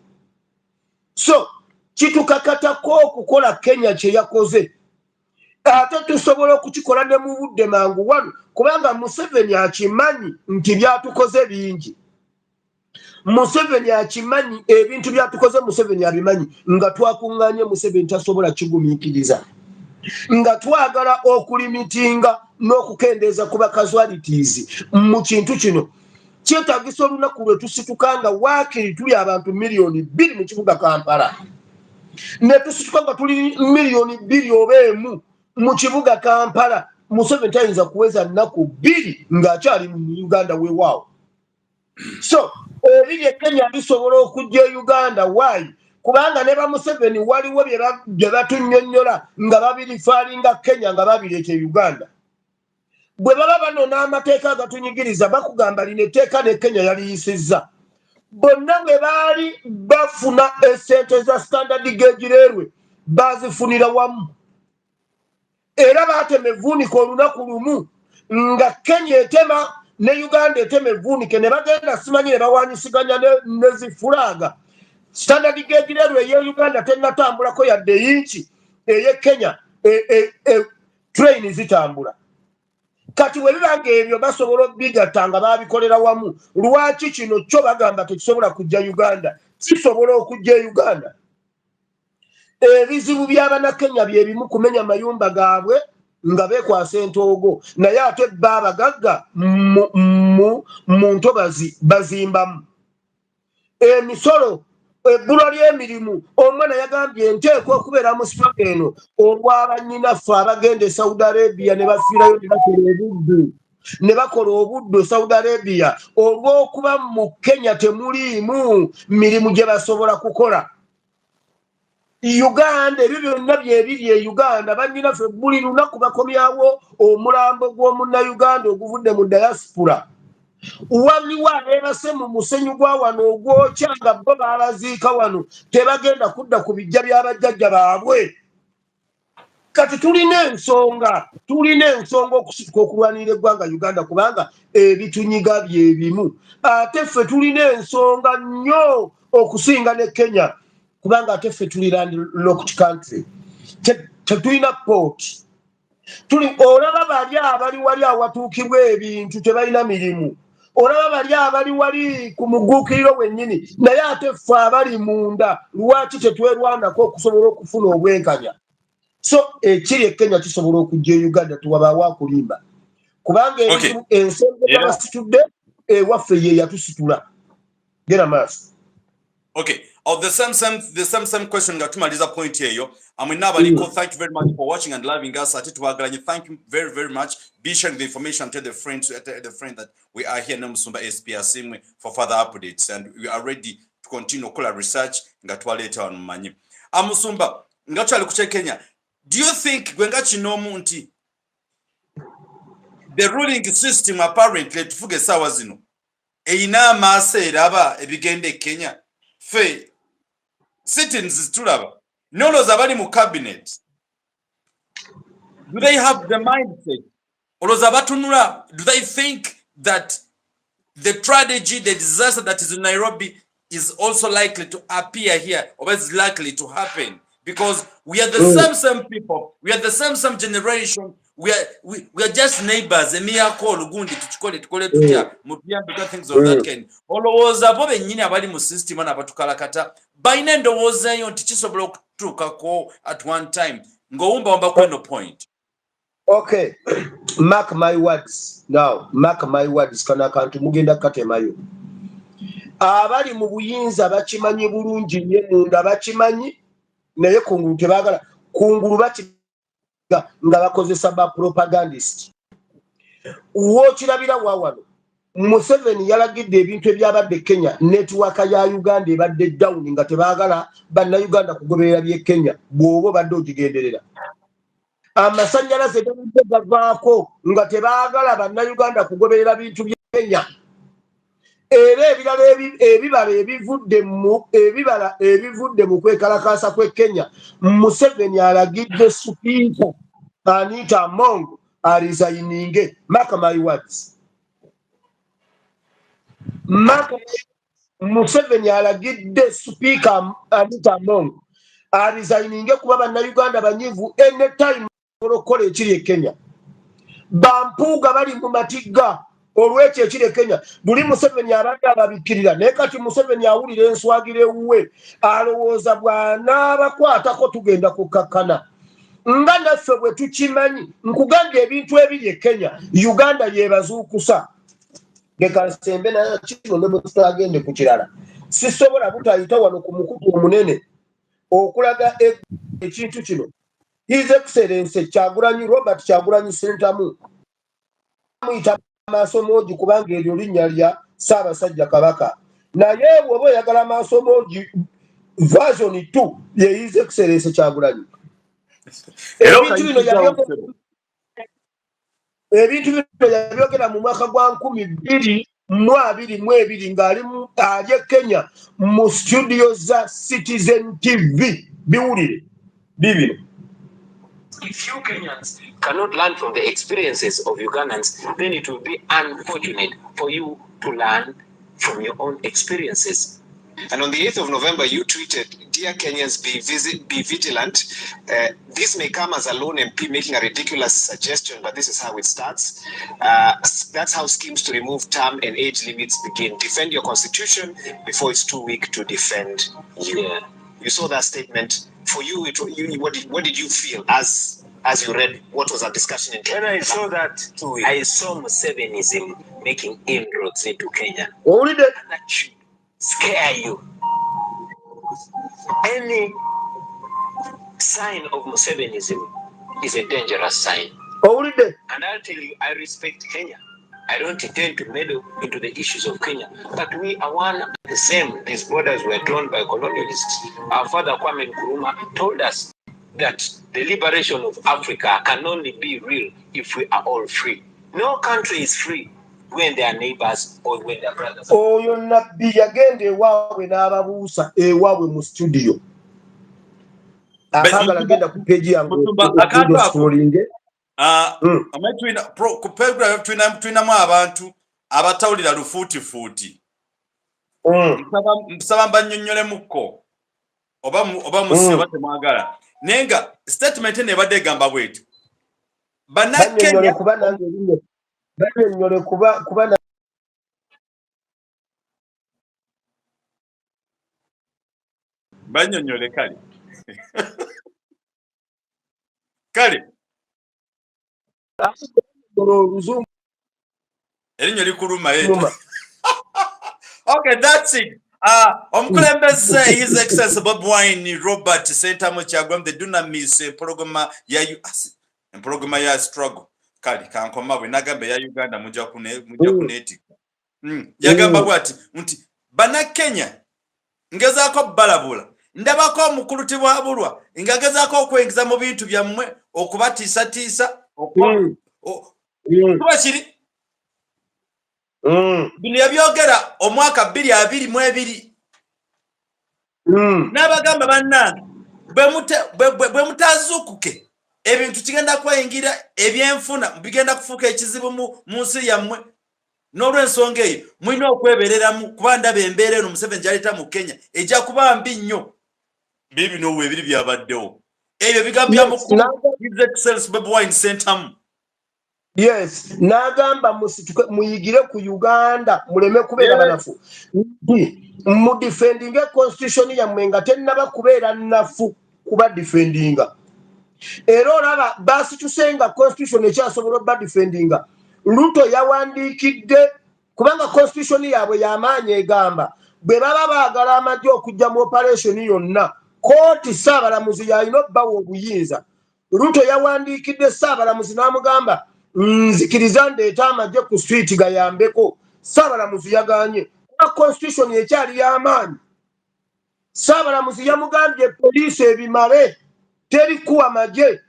Speaker 1: so kitukakatako okukola Kenya kye yakoze ate tusobola okukikola ne mu budde mangu wano kubanga Museveni akimanyi nti byatukoze bingi Museveni akimanyi ebintu byatukoze Museveni abimanyi nga twakuŋŋaanye Museveni tasobola kigumiikiriza nga twagala okulimitinga n'okukendeeza ku casualties mu kintu kino kyetaagisa olunaku lwe tusituka nga waakiri tuli abantu miliyoni 2 mu kibuga Kampala ne tusituka nga tuli miliyoni 2 oba emu mu kibuga Kampala Museveni tayinza kuweza nnaku 2 ng'akyali mu Uganda weewaawo so ebiri Kenya bisobola okujja Uganda why kubanga ne ba Museveni waliwo bye batunnyonnyola nga babirifaalinga Kenya nga babireeta Uganda bwe baba banona amateeka agatunyigiriza bakugamba lino etteeka ne Kenya yaliyisizza bonna bwe baali bafuna essente za standard gauge railway bazifunira wamu era batema evvuunike olunaku lumu nga Kenya etema ne Uganda etema evvuunike ne bagenda simanyi ne bawanyisiganya ne zifulaaga. Standard gauge leero eye Uganda tennatambulako yadde inchi eye Kenya train zitambula. Kati we bibange ebyo basobola obigatta nga babikolera wamu. Lwaki kino kyo bagamba tekisobola kujja Uganda? Kisobola okujja Uganda. Ebizibu by'abana Kenya bye bimu kumenya mayumba gaabwe nga beekwasa entoogo naye ate baabagagga mu ntobazi bazimbamu. Emisolo ebbula ly'emirimu omwana yagambye nteekwa okubeera mu sitoka eno olw'abannyinaffe abagenda e Saudi Arabia ne bafiirayo ne bakola obuddu Saudi Arabia olw'okuba mu Kenya temuliimu mirimu gye basobola kukola. Uganda ebyo byonna byebiri e Uganda bannyinaffe buli lunaku bakomyawo omulambo gw'omunnauganda oguvudde mu diaspora. Waliwo abeebase mu musenyu gwa wano ogwokya nga bo baabaziika wano tebagenda kudda ku bijja by'abajjajja baabwe. Kati tulina ensonga okusituka okulwanirira eggwanga Uganda kubanga ebitunyiga bye bimu. Ate ffe tulina ensonga nnyo okusinga ne Kenya kubanga ate ffe tuli landlocked country. Tetulina port. Olaba bali abali wali awatuukibwa ebintu tebalina mirimu. Olaba bali abali wali ku muguukiriro wennyini naye ate ffe abali munda lwaki tetwerwanako okusobola okufuna obwenkanya. So ekiri e Kenya kisobola okujja e Uganda tewabaawo akulimba kubanga ensonga gy'abasitudde ewaffe ye yatusitula. Gera maaso.
Speaker 2: Okay. Of the same question ngatumaliza point eyo. Amwinabaliko, thank you very much for watching and loving us. Thank you very, very much. Be sharing the information, tell the friends that we are here na Musumba SPRC for further updates and we are ready to continue kola research ngatwaleta on manyi. Musumba ngachali kuche Kenya. Do you think gwenga chinomu nti the ruling system apparently tufuge sawa zino eina maase raba ebigende Kenya fe sittings tulaba nolo zabali mu cabinet, do they have the mindset or zabatunula, do they think that the tragedy, the disaster that is in Nairobi is also likely to appear here or is likely to happen? Because we are the same people, we are the same generation, we are just neighbors. Emia call Ugundi tukole tutya mutya because things of that kind. Olowooza bo bennyini abali mu system na batukalakata bayina ndowooza yo nti kisobola okutuukako at one time ng'owumba kweno point.
Speaker 1: Okay, mark my words now, mark my words kana kantu mugenda katemayo. Abali mu buyinza bakimanyi bulungi nnyo munda bakimanyi naye kungulu tebagala kungulu bakiga nga bakozesa ba propagandist. Wokirabira wawano Museveni yalagidde ebintu ebyabadde Kenya network ya Uganda ebadde down nga tebagala banna Uganda kugoberera bye Kenya bwobo badde ogigenderera. Amasanyalaze gavaako nga tebagala banna Uganda kugoberera bintu bye Kenya. Era ebibala ebivudde mu kwekalakaasa kwe Kenya Museveni alagidde Speaker Anita Among resigninge. Mark my words. Museveni alagidde Speaker Anita Among resigninge kuba banna Uganda banyivu anytime okukola ekiri e Kenya. Bampuuga bali mu matigga olw'ekyo ekiri e Kenya. Buli Museveni abadde ababikkirira naye kati Museveni awulira enswagire ewuwe alowooza bw'anaabakwatako tugenda kukakkana. Nga naffe bwe tukimanyi nkugambye ebintu ebiri e Kenya Uganda yeebazuukusa. Leka nsembe na kino ne bwe tutagende ku kirala. Sisobola butayita wano ku mukutu omunene okulaga ekintu kino. His Excellency Kyagulanyi Robert Kyagulanyi Ssentamu amuyita Maasomogi kubanga eryo linnya lya Ssaabasajja Kabaka. Naye bw'oba oyagala Maasomogi version 2 ye His Excellency Kyagulanyi. Ebintu bino yabyogera mu mwaka gwa 2022 ng'ali e Kenya mu studio za Citizen TV. Biwulire bibino.
Speaker 3: If you Kenyans cannot learn from the experiences of Ugandans, then it will be unfortunate for you to learn from your own experiences. And on the 8th of November, you tweeted, "Dear Kenyans, be vigilant. This may come as a lone MP making a ridiculous suggestion, but this is how it starts. That's how schemes to remove term and age limits begin. Defend your constitution before it's too weak to defend you." Yeah. You saw that statement. For you, what did you feel as you read what was our discussion in Kenya? When I saw that, I saw Musevenism making inroads into Kenya.
Speaker 1: Only that
Speaker 3: should scare you. Any sign of Musevenism is a dangerous sign.
Speaker 1: Only that.
Speaker 3: And I'll tell you, I respect Kenya. I don't intend to meddle into the issues of Kenya, but we are one and the same. These borders were drawn by colonialists. Our father Kwame Nkrumah told us that the liberation of Africa can only be real if we are all free. No country is free when they are neighbors or when they are brothers.
Speaker 1: Oh, you're not be again the wow in Arabusa, a wow in studio. Akagenda ku page yangu story
Speaker 2: twinamu abantu abatawulira lufuutifuuti. Nsaba mbanyonnyolemuko oba musibe batemwagala. Naye nga statement eno ebadde egamba bw'eti. Bannakenya
Speaker 1: kuba
Speaker 2: bannyonnyole kale. Kale. Erinyo likuluma yetu. Okay, that's it. Omukulembeze His Excellency Bob Wine Robert Sentamu Kyagulanyi the Dunamis programa ya struggle. Kali kankoma bwe nagambe ya Uganda mujja kuneti. Yagamba bwati nti Bannakenya ngezaako balabula. Ndabako omukuluti bwa bulwa ngagezaako okwengiza mu bintu byammwe okubatiisatiisa kuba kiri bino yabyogera omwaka 2022 n'abagamba bannange bwe mutazuukuke ebintu kigenda kweyingira ebyenfuna bigenda kufuuka ekizibu mu nsi yammwe. N'olw'ensonga eyo mulina okwebereramu kuba ndaba embeera eno Museveni gy'aleeta mu Kenya ejja kuba mbi nnyo. Bino ebiri byabaddewo ebyo bigambya mu His Excellency Bobi Wine Sentamu.
Speaker 1: Yes, nagamba muyigire ku Uganda muleme kubeera banafu. Mu defending constitution ya mwenga tennaba kubeera nafu kuba defendinga. Era olaba basi tusenga constitution ekyasobola ba defendinga. Ruto yawandikidde kubanga constitution yaabwe y'amaanyi egamba bwe baba baagala amagye okujja mu operation yonna kooti Saabalamuzi yalina obbawa obuyinza. Ruto yawandikidde Saabalamuzi n'amugamba nzikiriza ndeeta amagye ku street gayambeko. Saabalamuzi yaganye kuba constitution ekyali y'amaanyi. Saabalamuzi yamugambye poliisi ebimale terikuwa magye.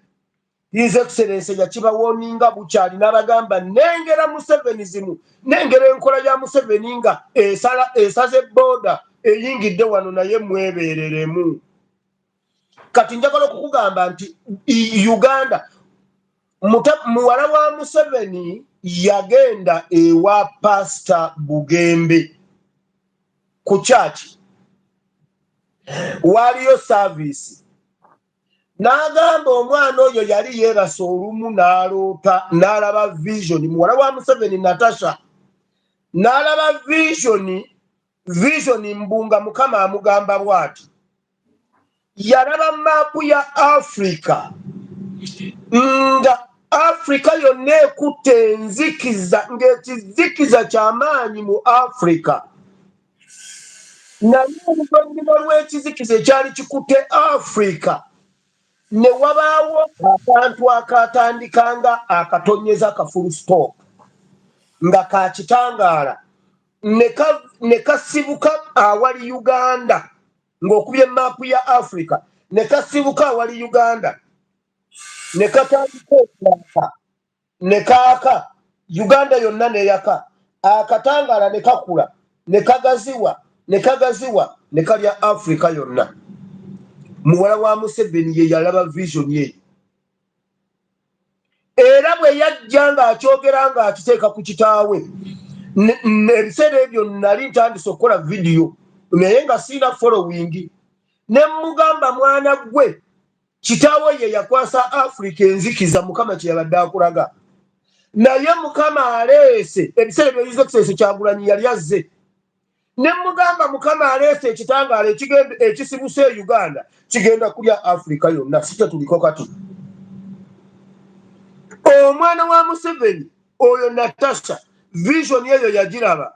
Speaker 1: His Excellency yakibawoninga bukyali n'abagamba nengera Musevenizimu nengera enkola ya Museveni nga esaze boda eyingidde wano naye mwebereremu. Kati njagala okukugamba nti Uganda muwala wa Museveni yagenda ewa Pastor Bugembe ku church waliyo service. N'agamba omwana oyo yali yeebase olumu n'aloota n'alaba vision. Muwala wa Museveni Natasha n'alaba vision mbunga Mukama amugamba bw'ati. Yalaba maapu ya Africa nga Africa yonna ekutte enzikiza ng'ekizikiza ky'amaanyi mu Africa. Naye oluvannyuma lw'ekizikiza ekyali kikutte Africa ne wabaawo akantu akatandikanga akatonyeza ka full stop nga kakitangaala ne kasibuka awali Uganda ng'okubye maapu ya Africa ne kasibuka awali Uganda ne katandika okulaka ne kaaka Uganda yonna neyaka akatangaala ne kakula ne kagaziwa ne kalya Africa yonna. Muwala wa Museveni ye yalaba vision ye. najjanga akyogera nga akiteeka ku kitaawe ebiseera ebyo nali ntandise okukola vidiyo naye nga siina following ne mugamba mwana gwe kitaawe ye yakwasa Africa enzikiza mukama kye yabadde akulaga naye mukama aleese ebiseera ebyo His Excellency Kyagulanyi yali azze ne mugamba mukama aleese ekitangaala ekisibuse Uganda kigenda kulya Africa yonna sikyo tuliko kati omwana wa Museveni oyo Natasha vision yeyo yagiraba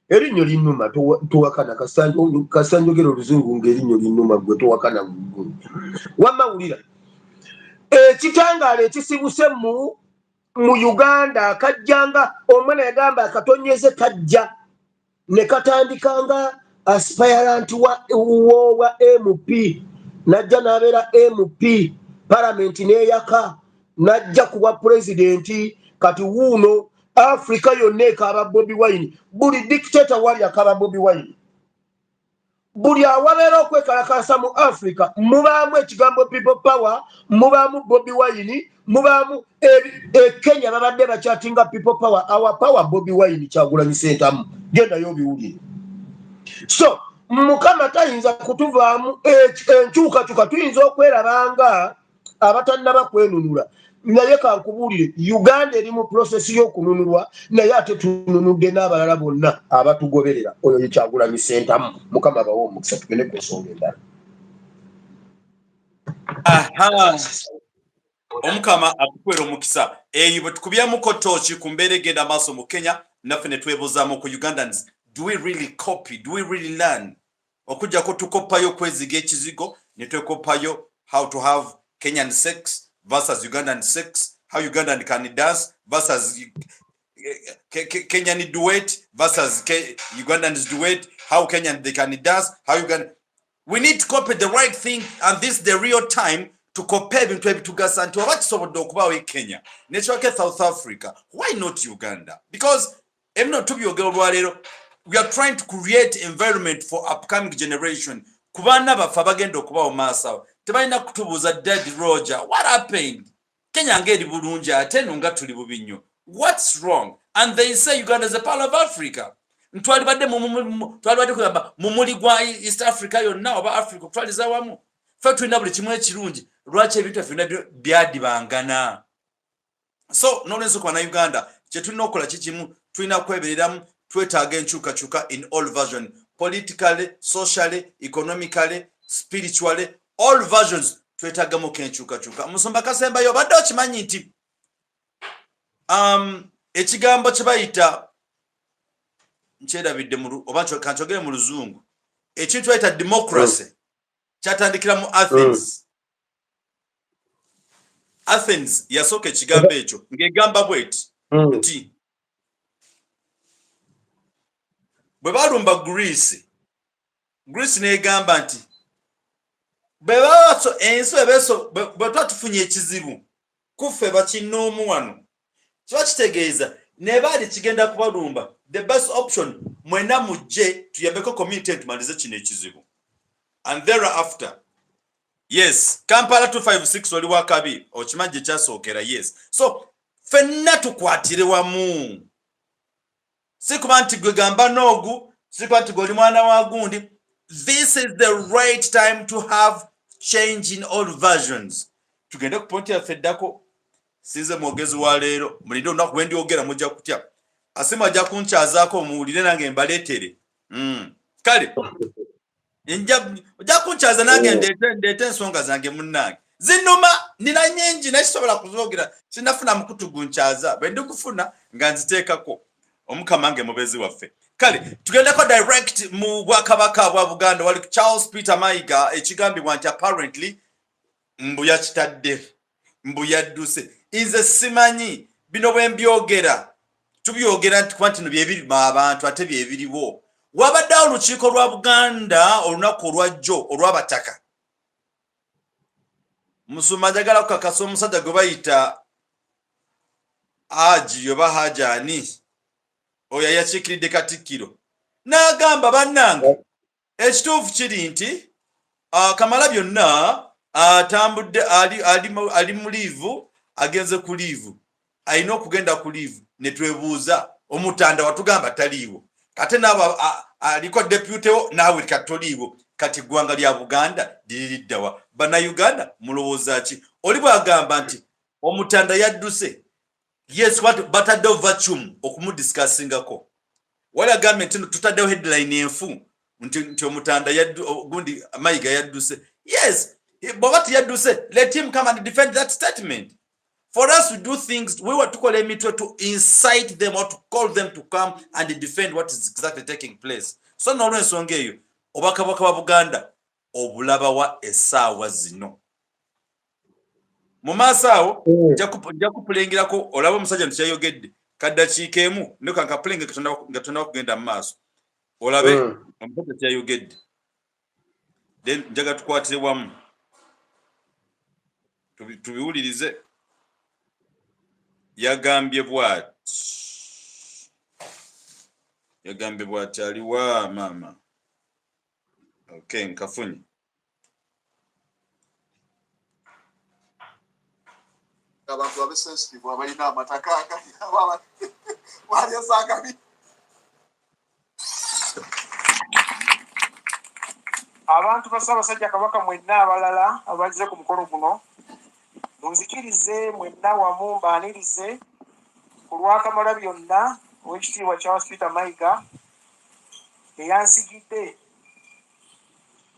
Speaker 1: erinyo linnuma towakana kasanjogera oluzungu ng'erinyo linnuma gwe towakana wamawulira ekitangaala ekisibuse mu Uganda kajjanga omwana yagamba akatonyeze kajja ne katandikanga aspirant wa MP najja n'abeera MP parliament n'eyaka najja kuba president kati wuuno Africa yonna ekaaba Bobi Wine buli dictator wali akaaba Bobi Wine buli awabeera okwekalakasa mu Africa mubaamu ekigambo people power mubaamu Bobi Wine mubaamu Kenya babadde bakyatinga people power our power Bobi Wine Kyagulanyi Ssentamu genda yobiwulire so mukama tayinza kutuvaamu enkyukakyuka tuyinza okwerabanga abatannaba kwenunula naye kankubuulire Uganda eri mu process y'okununulwa naye ate tununudde n'abalala bonna abatugoberera oyo ye Kyagulanyi Ssentamu mukama bawo omukisa tugende ku nsonga endala
Speaker 2: omukama atukwera omukisa eyo bwe tukubyamuko toki ku mbeera egenda maaso mu Kenya naffe ne twebuuzaamu ku Ugandans do we really copy do we really learn okujjako tukoppayo okweziga ekizigo ne twekopayo how to have Kenyan sex versus Ugandan sex, how Ugandan can dance versus Kenyan duet versus Ugandans duet, how Kenyan they can dance, how Ugandan. We need to copy the right thing, and this is the real time to compare into Tugasa and to what Kenya. Network South Africa. Why not Uganda? Because we are trying to create environment for upcoming generation. Kubana bafabagendo kuba omasa. Tebaina kutubuza Daddy Roger. What happened? Kenya ngeri bulungi ate nunga tuli bubinyo. What's wrong? And they say Uganda is a part of Africa. Ntwali badde kugamba mumuli gwa East Africa yonna oba Africa twaliza wamu. Fe tulina buli kimu ekirungi. Lwaki ebintu byonna byadibangana. So nolenso kwa na Uganda kye tulina okukola kikimu tulina kwebereramu twetaaga enkyukakyuka in all version, politically, socially, economically, spiritually, all versions twetaagamu kenkyukakyuka. Musumba Kasemba yo badde okimanyi nti ekigambo kye bayita nkyerabidde oba kankyogere mu luzungu ekintu bayita democracy kyatandikira mu Athens. Athens yasooka ekigambo ekyo ng'egamba bweti nti bwe balumba Greece n'egamba nti ensi bwe twatufunye ekizibu kuffe bakinnoomu wano kiba kitegeeza ne baali kigenda kubalumba the best option mwena mujje tuyambeko community tumalize kino ekizibu. And thereafter, yes, Kampala 256 oli wakabi okimanyi kyasookera. Yes, so fenna tukwatire wamu, si kuba nti gwe gamba noogu, si kuba nti gwe oli mwana wa gundi. This is the right time to have change in all versions. Tugende ku point yaffe eddako sinze mwogezi wa leero mulinde olunaku bwe ndyogera mujja kutya asimu ajja kunkyazaako muwulire nange mbaleetere kale ojja kunkyaza nange ndeete ensonga zange munnange zinuma nina nnyingi naye kisobola kuzoogera sinafuna mukutu gunkyaza bwe ndigufuna nga nziteekako omukama nge mubezi waffe. Kale tugendeko direct mu bwakabaka bwa Buganda wali Charles Peter Mayiga ekigambibwa nti apparently mbuya kitadde mbuya dduse. Nze simanyi bino bwe mbyogera tubyogera nti kuba ntino byebiri abantu ate byebiriwo. Wabaddewo olukiiko lwa Buganda olunaku olwajjo olw'abataka. Musuma njagala kukakasa omusajja gwe bayita Haji oba Hajani oyo yakiikiridde Katikkiro n'agamba bannange ekituufu kiri nti Kamalabyonna atambudde ali mu liivu agenze ku leave ayina okugenda ku leave ne twebuuza omutanda watugamba taliiwo kate n'abo aliko deputy naawe katoliiwo kati gwanga lya Buganda liriddawa bana Uganda mulowooza ki oli bwagamba nti omutanda yadduse yes what batadde vacuum okumudiscussingako wala government no tutaddeho headline enfu nti omutanda gundi Mayiga yadduse yes but yadduse let him come and defend that statement. For us to do things, we were to call them to incite them or to call them to come and defend what is exactly taking place. So no one songe you. Obaka Buganda obulaba wa esaawa zino. Mumasao jaku pulengira ko olaba musajja nkyayogedde kadda kikemu ne kanka pulenge katona kugenda maaso. Olabe omusajja kyayogedde. Then jaga tukwatire wamu. Tubiwulirize. Yagambye bwati aliwa mama. Okay, nkafuni.
Speaker 4: Abantu babe sensitive abalina amataka wali asakabi. Abantu basaba sajja kabaka mwenna abalala abalize ku mukolo guno. Munzikirize mwenna wamu mbaanirize ku lw'akamala byonna ow'ekitiibwa Charles Peter Mayiga eyansigidde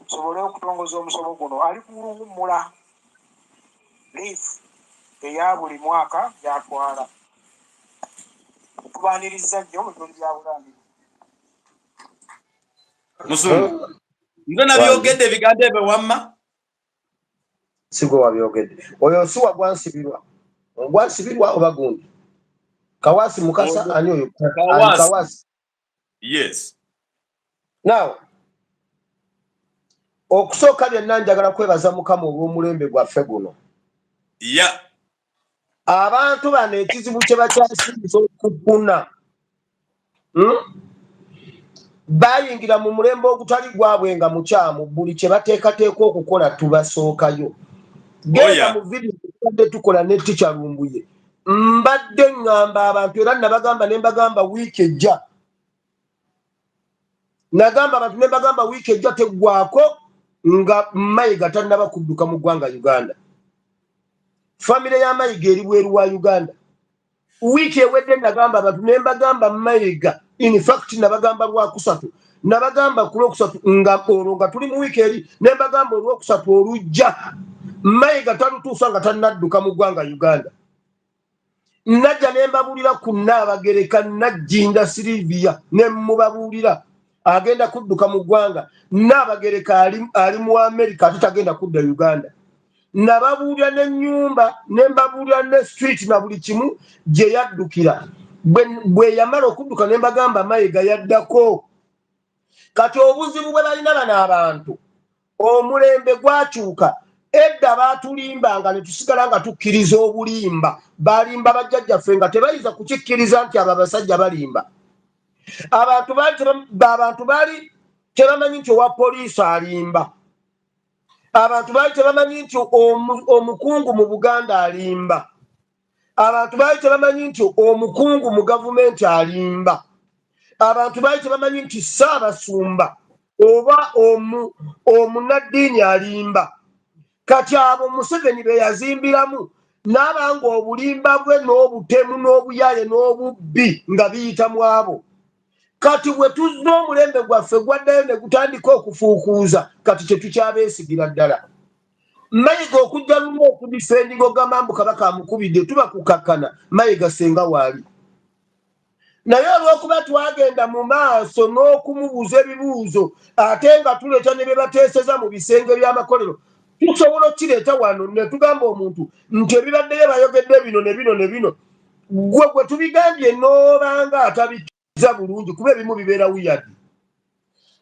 Speaker 4: nsobole okutongoza omusomo guno ali ku luwummula liifu eya buli mwaka gy'atwala okubaaniriza nnyo mu bitundu bya Bulange.
Speaker 2: Musungu nze nabyogedde ebigambo ebyo wamma
Speaker 1: sigo wabyogedde oyo si wagwansibirwa oba gundi Kawasi Mukasa ani oyo Kawasi
Speaker 2: yes
Speaker 1: now okusooka byonna njagala kwebaza Mukama olw'omulembe gwaffe guno abantu bano ekizibu kye bakyasinza okukuna bayingira mu mulembe ogutali gwabwe nga mukyamu buli kye bateekateeka okukola tubasookayo. Genda mu video tudde tukola ne teacher Lumbuye mbadde ngamba abantu era nabagamba ne mbagamba wiiki ejja nagamba abantu ne mbagamba wiiki ejja teggwako nga Mayiga tannaba kudduka mu ggwanga Uganda. Family ya Mayiga eri bweru wa Uganda. Wiiki ewedde nagamba abantu ne mbagamba Mayiga in fact nabagamba Lwakusatu nabagamba ku Lwokusatu nga olwo nga tuli mu wiiki eri ne mbagamba Olwokusatu olujja Mayiga talutuusa nga tannadduka mu ggwanga Uganda. Najja ne mbabuulira ku Nnaabagereka Najjinda Silivia ne mubabuulira agenda kudduka mu ggwanga. Nnaabagereka ali mu America ate tagenda kudda Uganda. Nababuulira n'ennyumba ne mbabuulira ne street na buli kimu gye yaddukira. Bwe yamala okudduka ne mbagamba Mayiga yaddako. Kati obuzibu bwe balina bano abantu omulembe gwakyuka. Edda batulimbanga ne tusigala nga tukkiriza obulimba balimba bajjajjaffe nga tebayiza kukikkiriza nti abo abasajja balimba. Abantu baali tebamanyi nti owa poliisi alimba. Abantu baali tebamanyi nti omukungu mu Buganda alimba. Abantu baali tebamanyi nti omukungu mu gavumenti alimba. Abantu baali tebamanyi nti Ssaabasumba oba omunaddiini alimba. Kati abo Museveni be yazimbiramu n'abanga obulimba bwe n'obutemu n'obuyaye n'obubbi nga biyita mu abo. Kati bwe tuzza omulembe gwaffe gwaddayo ne gutandika okufuukuuza kati kye tukyabeesigira ddala. Mayiga okujja lumu okudifendinga ogamba mbu Kabaka amukubidde tuba kukakkana Mayiga senga waali. Naye olw'okuba twagenda mu maaso n'okumubuuza ebibuuzo ate nga tuleeta ne bye bateeseza mu bisenge by'amakolero tusobola okireeta wano ne tugamba omuntu nti ebibaddeyo bayogedde bino ne bino ne bino gwe tubigambye n'obanga atabikkiriza bulungi kuba ebimu bibeera wiyadi.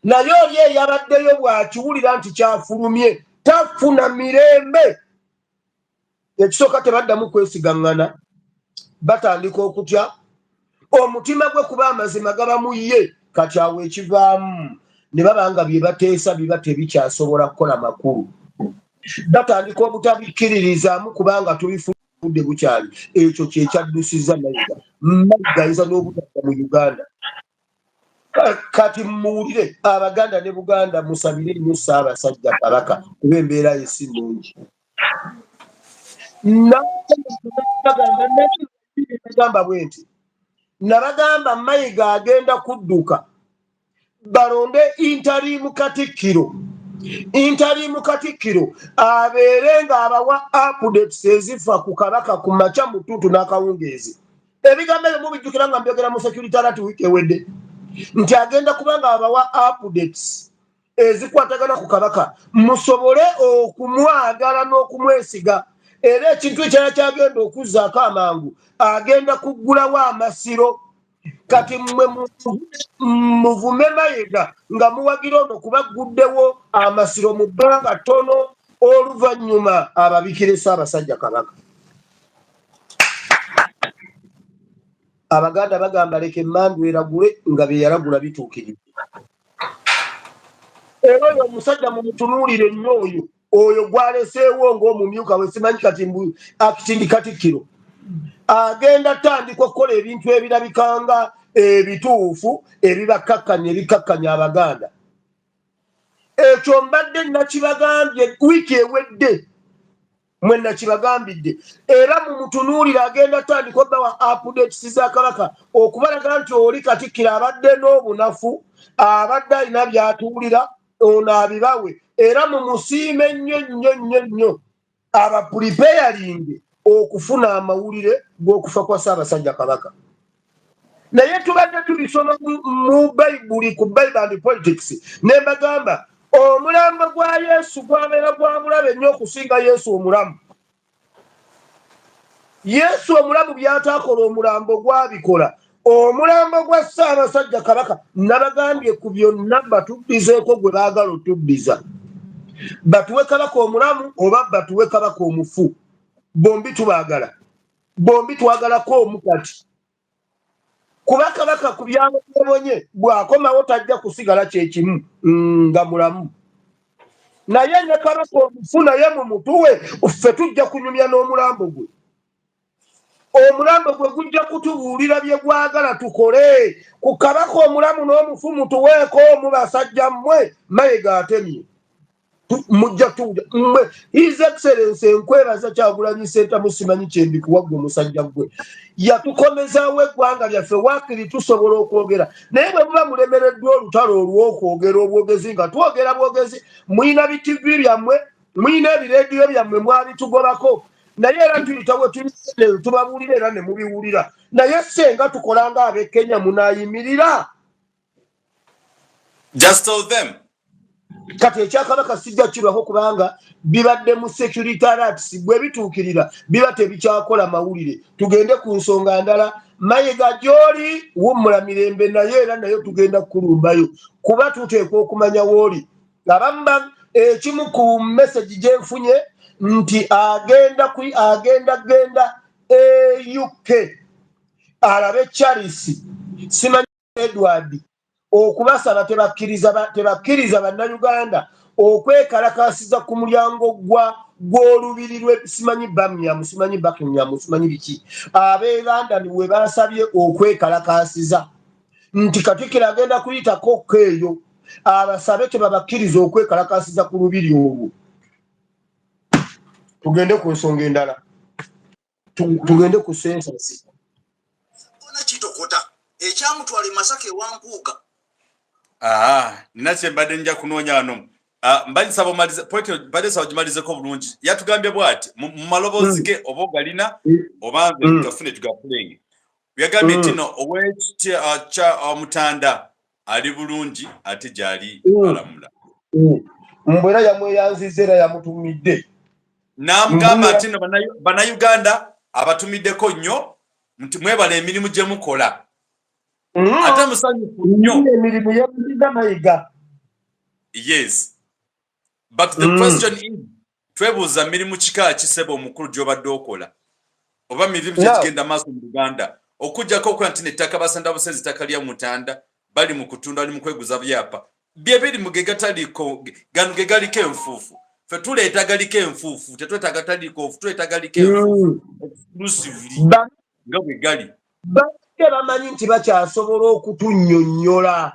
Speaker 1: Naye oli eyabaddeyo bw'akiwulira nti kyafulumye tafuna mirembe. Ekisooka tebaddamu kwesigaŋŋana batandika okutya omutima gwe kuba amazima gaba mu ye kati awo ekivaamu ne babanga bye bateesa biba tebikyasobola kukola makulu. Batandika obutabikkiririzaamu kubanga tubifu budde bukyali ekyo kye kyaddusiza Mayiga ayinza n'obutadda mu Uganda. Kati muwulire Abaganda ne Buganda musabire nnyo Ssaabasajja Kabaka kuba embeera ye si nnungi. Nagamba bwe nti nabagamba Mayiga agenda kudduka balonde interim Katikkiro abeere ng'abawa updates ezifa ku Kabaka ku makya mututu n'akawungeezi. Ebigambo ebyo mubijjukira nga mbyogera mu security alert week ewedde nti agenda kubanga abawa updates ezikwatagana ku Kabaka musobole okumwagala n'okumwesiga. Era ekintu ekyala kyagenda okuzzaako amangu agenda kuggulawo amasiro. Kati mmwe muvume Mayiga nga muwagira ono kuba guddewo amasiro mu bbanga ttono oluvannyuma ababikire Ssaabasajja Kabaka. Abaganda bagamba leka emmandu eragule nga bye yaragula bituukiridde. Era oyo omusajja mumutunuulire nnyo oyo gwaleseewo ng'omumyuka we simanyi kati akitindi Katikkiro agenda tandika okukola ebintu ebirabikanga ebituufu ebikakkanya Abaganda. Ekyo mbadde nakibagambye wiiki ewedde mwe nakibagambidde era mumutunuulire agenda tandika obbawa updates za Kabaka okubalaga nti oli Katikkiro abadde n'obunafu abadde alina byatuulira ono abibawe era mumusiime nnyo abapreparing okufuna amawulire g'okufa kwa Ssaabasajja Kabaka. Naye tubadde tubisoma mu Bayibuli ku Bible and Politics ne mbagamba omulambo gwa Yesu gwabeera gwa mulabe nnyo okusinga Yesu omulamu. Yesu omulamu by'ataakola omulambo gwabikola. Omulambo gwa Ssaabasajja Kabaka nabagambye ku byonna batuddizeeko gwe baagala otuddiza. Batuwe Kabaka omulamu oba batuwe Kabaka omufu. Bombi tubaagala. Bombi twagalako omu kati. Kuba Kabaka ku byamubonye bw'akomawo tajja kusigala kyekimu nga mulamu. Naye ne Kabaka omufu naye mu mutuwe ffe tujja kunyumya n'omulambo gwe. Omulambo gwe gujja kutubuulira bye gwagala tukole. Ku Kabaka omulamu n'omufu mutuweeko omu basajja mmwe Mayiga atemye. Mujja tuja mmwe His Excellency enkwebaza Kyagulanyi Ssentamu simanyi kyembi kuwagga omusajja gwe. Yatukomezaawo eggwanga lyaffe waakiri tusobola okwogera. Naye bwe muba mulemereddwa olutalo olw'okwogera obwogezi nga twogera bwogezi mulina bitivi byammwe mulina ebireediyo byammwe mwabitugobako. Naye era tuyitawo tubabuulira era ne mubiwulira. Naye senga tukola nga ab'e Kenya munaayimirira.
Speaker 2: Just tell them.
Speaker 1: Kati ekya Kabaka sijja kirwako kubanga bibadde mu security alerts bwe bituukirira biba tebikyakola mawulire. Tugende ku nsonga ndala. Mayiga gy'oli wummula mirembe naye era nayo tugenda kulumbayo kuba tuteekwa okumanya w'oli. Abamu ekimu ku message gye nfunye nti agenda UK alabe Charles simanyi Edward okubasaba tebakkiriza bannayuganda okwekalakasiza ku mulyango gw'olubiri lwe simanyi Birmingham simanyi Buckingham simanyi biki ab'e London we basabye okwekalakasiza nti Katikkiro agenda kuyitako eyo abasabe tebabakkiriza okwekalakasiza ku lubiri olwo. Tugende ku nsonga endala. Tugende ku census.
Speaker 5: Ona kitokota ekyamutwala Masaka ewampuuka.
Speaker 2: Nina kye mbadde nja kunoonya wano. Mbalisaba omalize pointi badde sawa gimalizeko bulungi. Yatugambye bw'ati mu maloboozi ge oba ogalina oba nze tugafune tugapulenga. Yagambye nti no Mutanda ali bulungi ate gyali alamula.
Speaker 1: Mbwera yamweyanziza era yamutumidde.
Speaker 2: Namugamba ati no bannayuganda abatumiddeko nnyo nti mwebala emirimu gye mukola. Ate musanyufu nnyo
Speaker 1: emirimu yamuziza Mayiga.
Speaker 2: Yes. But the question is, twebuuza mirimu kika kiseba omukulu gy'obadde okola. Oba mirimu gye gigenda maaso mu Uganda. Okujjako okukola nti n'ettaka basanda busezi ttaka lya Mutanda bali mu kutunda bali mu kweguza byapa. Bye biri mu ge gataliiko gano ge galiko enfuufu. fe tuleetaga liko enfuufu tetwetaaga tandikoofu twetaaga liko enfuufu exclusively nga bwe gali
Speaker 1: babadde bamanyi nti bakyasobola okutunnyonnyola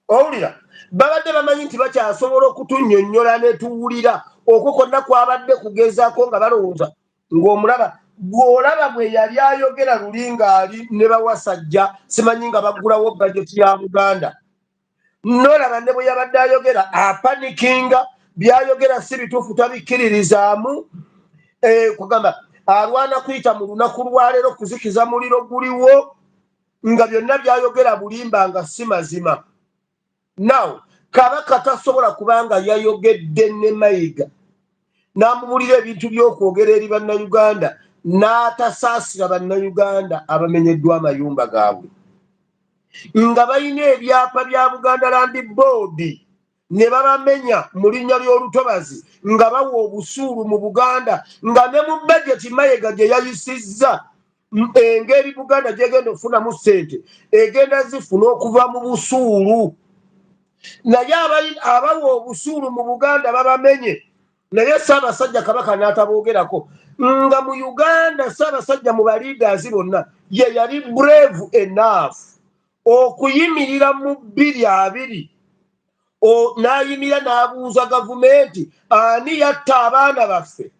Speaker 1: owulira babadde bamanyi nti bakyasobola okutunnyonnyola ne tuwulira okwo konna kwabadde kugezaako nga balowooza ng'omulaba bw'olaba bwe yali ayogera luli ng'ali ne bawasajja simanyi nga baggulawo bajeti ya Buganda n'olaba ne bwe yabadde ayogera apanikinga byayogera si bituufu tabikkiririzaamu kugamba alwana kuyita mu lunaku lwaleero kuzikiza muliro guliwo nga byonna byayogera bulimba nga si mazima now kabaka tasobola kubanga yayogedde ne Mayiga n'amubulira ebintu by'okwogera eri bannayuganda n'atasaasira bannayuganda abamenyeddwa amayumba gaabwe nga balina ebyapa bya Buganda Land Board ne babamenya mu linnya ly'olutobazi nga bawa obusuulu mu Buganda nga ne mu bajeti Mayiga gye yayisizza engeri Buganda gyegenda okufunamu ssente egenda zifuna okuva mu busuulu naye abawa obusuulu mu Buganda babamenye naye Ssaabasajja Kabaka n'ataboogerako nga mu Uganda Ssaabasajja mu baliidaazi bonna ye yali brave enough okuyimirira mu 2020 n'ayimirira n'abuuza gavumenti ani yatta abaana baffe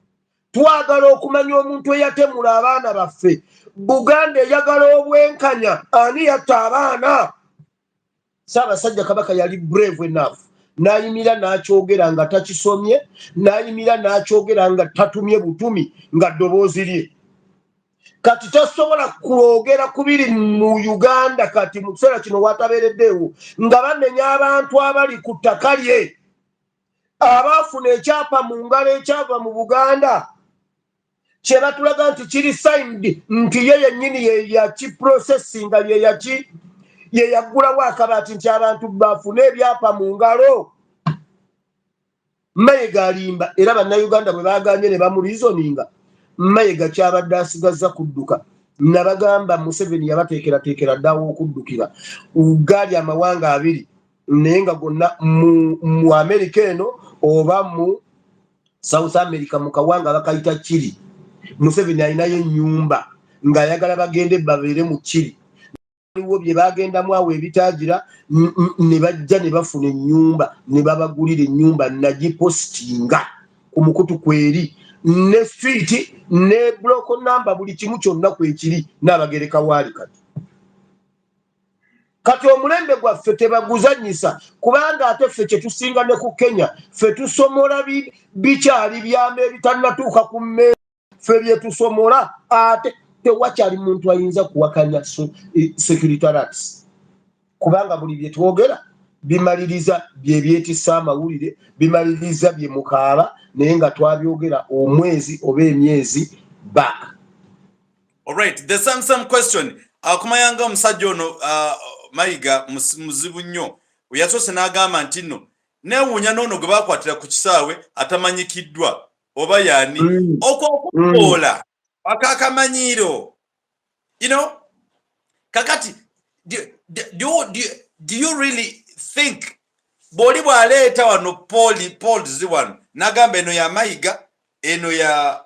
Speaker 1: twagala okumanya omuntu eyatemula abaana baffe Buganda eyagala obwenkanya ani yatta abaana Ssaabasajja Kabaka yali brave enough n'ayimirira n'akyogera nga takisomye n'ayimirira n'akyogera nga tatumye butumi nga ddoboozi lye kati tasobola kwogera kubiri mu Uganda kati mu kiseera kino watabeereddeewo nga bamenya abantu abali ku ttaka lye abaafuna ekyapa mu ngalo ekyava mu Buganda kye batulaga nti kiri signed nti ye yennyini ye yakiprocesinga ye yaggulawo akabaati nti abantu bafune ebyapa mu ngalo Mayiga alimba era bannayuganda bwe baaganye ne bamuliizoninga Mayiga kyabadde asigazza kudduka nabagamba Museveni yabateekerateekera ddawo okuddukira gaali amawanga abiri naye nga gonna mu Amerika eno oba mu South America mu kawanga bakayita Chile Museveni alinayo ennyumba ng'ayagala bagende babeere mu Chile waliwo bye bagendamu awo ebitaagira ne bajja ne bafuna ennyumba ne babagulira ennyumba nagipostinga ku mukutu kweri ne street ne block number buli kimu kyonna kwekiri n'abagereka waali kati omulembe gwaffe tebaguzanyisa kubanga ate ffe kye tusinga ne ku Kenya ffe tusomola bikyali byama ebitannatuuka ku mmere ffe bye tusomola ate tewakyali muntu ayinza kuwakanya securitarats kubanga buli bye twogera bimaliriza bye byetisa amawulire bimaliriza bye mukaaba naye nga twabyogera omwezi oba emyezi back.
Speaker 2: All right, the same question akumayanga omusajja ono Mayiga muzibu nnyo yasoose n'agamba nti nno neewuunya n'ono gwe baakwatira ku kisaawe atamanyikiddwa oba yaani okwokukola akakamanyiiro kakati do you really think bw'oli bw'aleeta wano Paul ziwano n'agamba eno ya Mayiga eno ya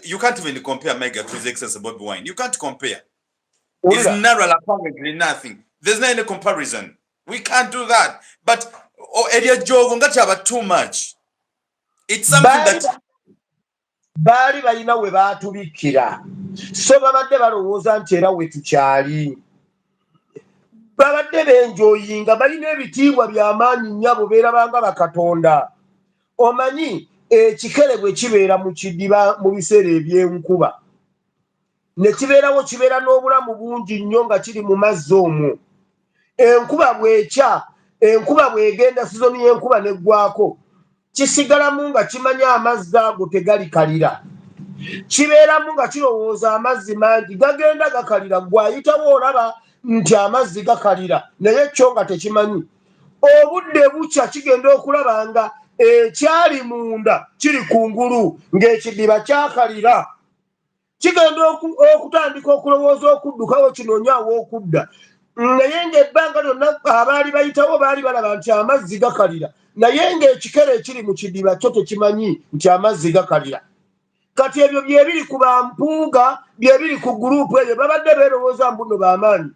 Speaker 2: you can't even compare Mayiga to His Excellency Bobi Wine. You can't compare. It's narrow, apparently nothing. There's not any comparison. We can't do that. But Elia Jogo ngati too much. It's something that
Speaker 1: bali balina we baatubikira so babadde balowooza nti era we tukyali babadde benjoyinga balina ebitiibwa by'amaanyi nnyabo beerabanga bakatonda omanyi ekikere bwe kibeera mu kidiba mu biseera eby'enkuba ne kibeerawo kibeera n'obulamu bungi nnyo nga kiri mu mazzi omwo enkuba bw'ekya enkuba bw'egenda sizoni y'enkuba neggwako kisigalamu nga kimanya amazzi ago tegalikalira kibeeramu nga kirowooza amazzi mangi gagenda gakalira gwayitawo olaba nti amazzi gakalira naye kyo nga tekimanyi obudde bukya kigenda okulaba nga ekyali munda kiri kungulu ng'ekidiba kyakalira kigenda okutandika okulowooza okuddukawo kinoonyaawo okudda naye ng'ebbanga lyonna abaali bayitawo baali balaba nti amazzi gakalira naye ng'ekikere ekiri mu kidiba kyo tekimanyi nti amazzi gakalira. Kati ebyo byebiri ku bampuuga byebiri ku gurupu eyo babadde beerowooza mbuno b'amaanyi.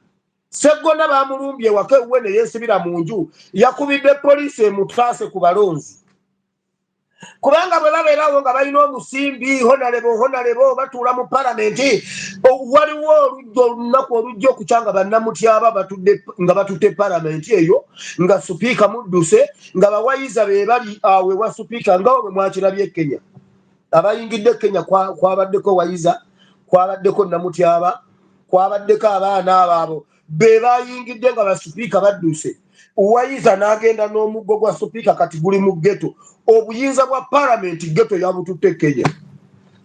Speaker 1: Sseggona baamulumbye ewaka ewuwe ne yeesibira mu nju yakubidde poliisi emutaase ku balonzi. Kubanga bwe babeerawo nga balina omusimbi honalebo batuula mu palamenti waliwo olujja olunaku olujja okukya nga bannamutyaba nga batutte palamenti eyo nga supiika mudduse nga bawayiza be bali awe wa supiika ngawo bwe mwakirabye e Kenya. Abayingidde Kenya kwabaddeko wayiza, kwabaddeko namutyaba, kwabaddeko abaana abaabo be bayingidde nga basupiika badduse. Wayiza n'agenda n'omuggo gwa supiika kati guli mu ghetto. Obuyinza bwa palamenti ghetto yabututte Kenya.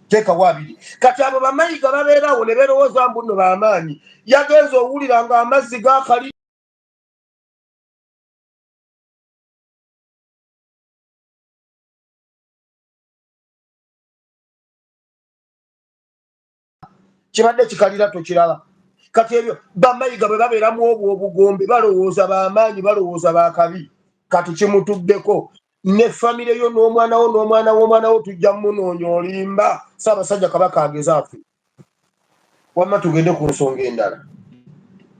Speaker 1: Teeka wabiri. Kati abo bamayiga babeerawo ne beerowooza mbuno b'amaanyi. Yagenza owulira nga amazzi gaakali kibadde kikalira tokiraba. Kati ebyo bamayiga bwe babeeramu obwo obugombe balowooza b'amaanyi balowooza bakabi. Kati kimutuddeko ne famire yo n'omwana wo tujja munoonya olimba Ssaabasajja Kabaka agezaafu. Wamma tugende ku nsonga endala.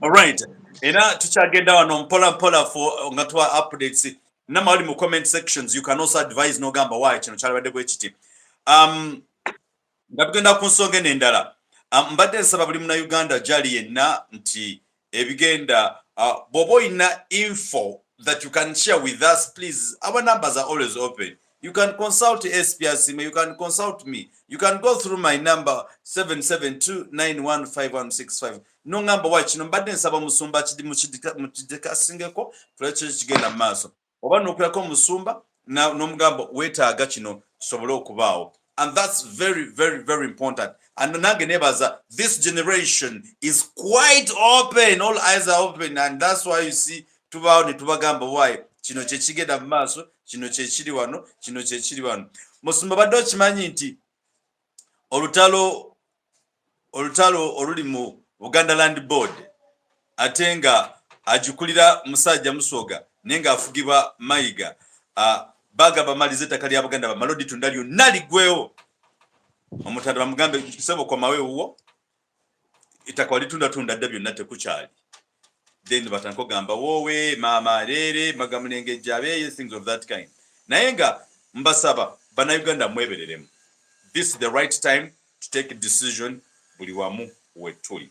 Speaker 2: Alright. Era tukyagenda wano mpola nga tuwa updates. Namawali mu comment sections you can also advise n'ogamba why kino kyalibadde bwe kiti. Nga tugenda ku nsonga endala. Mbadde nsaba buli Munnayuganda gyali yenna nti ebigenda bw'oba olina info that you can share with us, please. Our numbers are always open. You can consult SPRC, you can consult me. You can go through my number 772915165. No number watch no mbadde nsaba musumba kidi mukidekasingeko tulekye kigenda maaso. Oba nokulako musumba n'omugambo weetaaga kino kisobole okubaawo. And that's very, very, very important. And nange nebaza, this generation is quite open. All eyes are open. And that's why you see tubao ne tubagamba why kino kye kigenda maaso, kino kye kiri wano, kino kye kiri wano. Musumba badde okimanyi nti olutalo oluli mu Buganda Land Board ate nga ajukulira musajja Musoga nenga afugibwa Mayiga baga bamalize ettaka lya Buganda bamalodi tunda lyonna ligwewo omutanda bamugambe kisebo kwa mawe uwo ettaka walitunda dda byonna tekukyali. Then batanko gamba wowe mama lere magamulenge jabe things of that kind. Naye nga mbasaba Bannayuganda mwebereremu. This is the right time to take a decision buli wamu wetuli.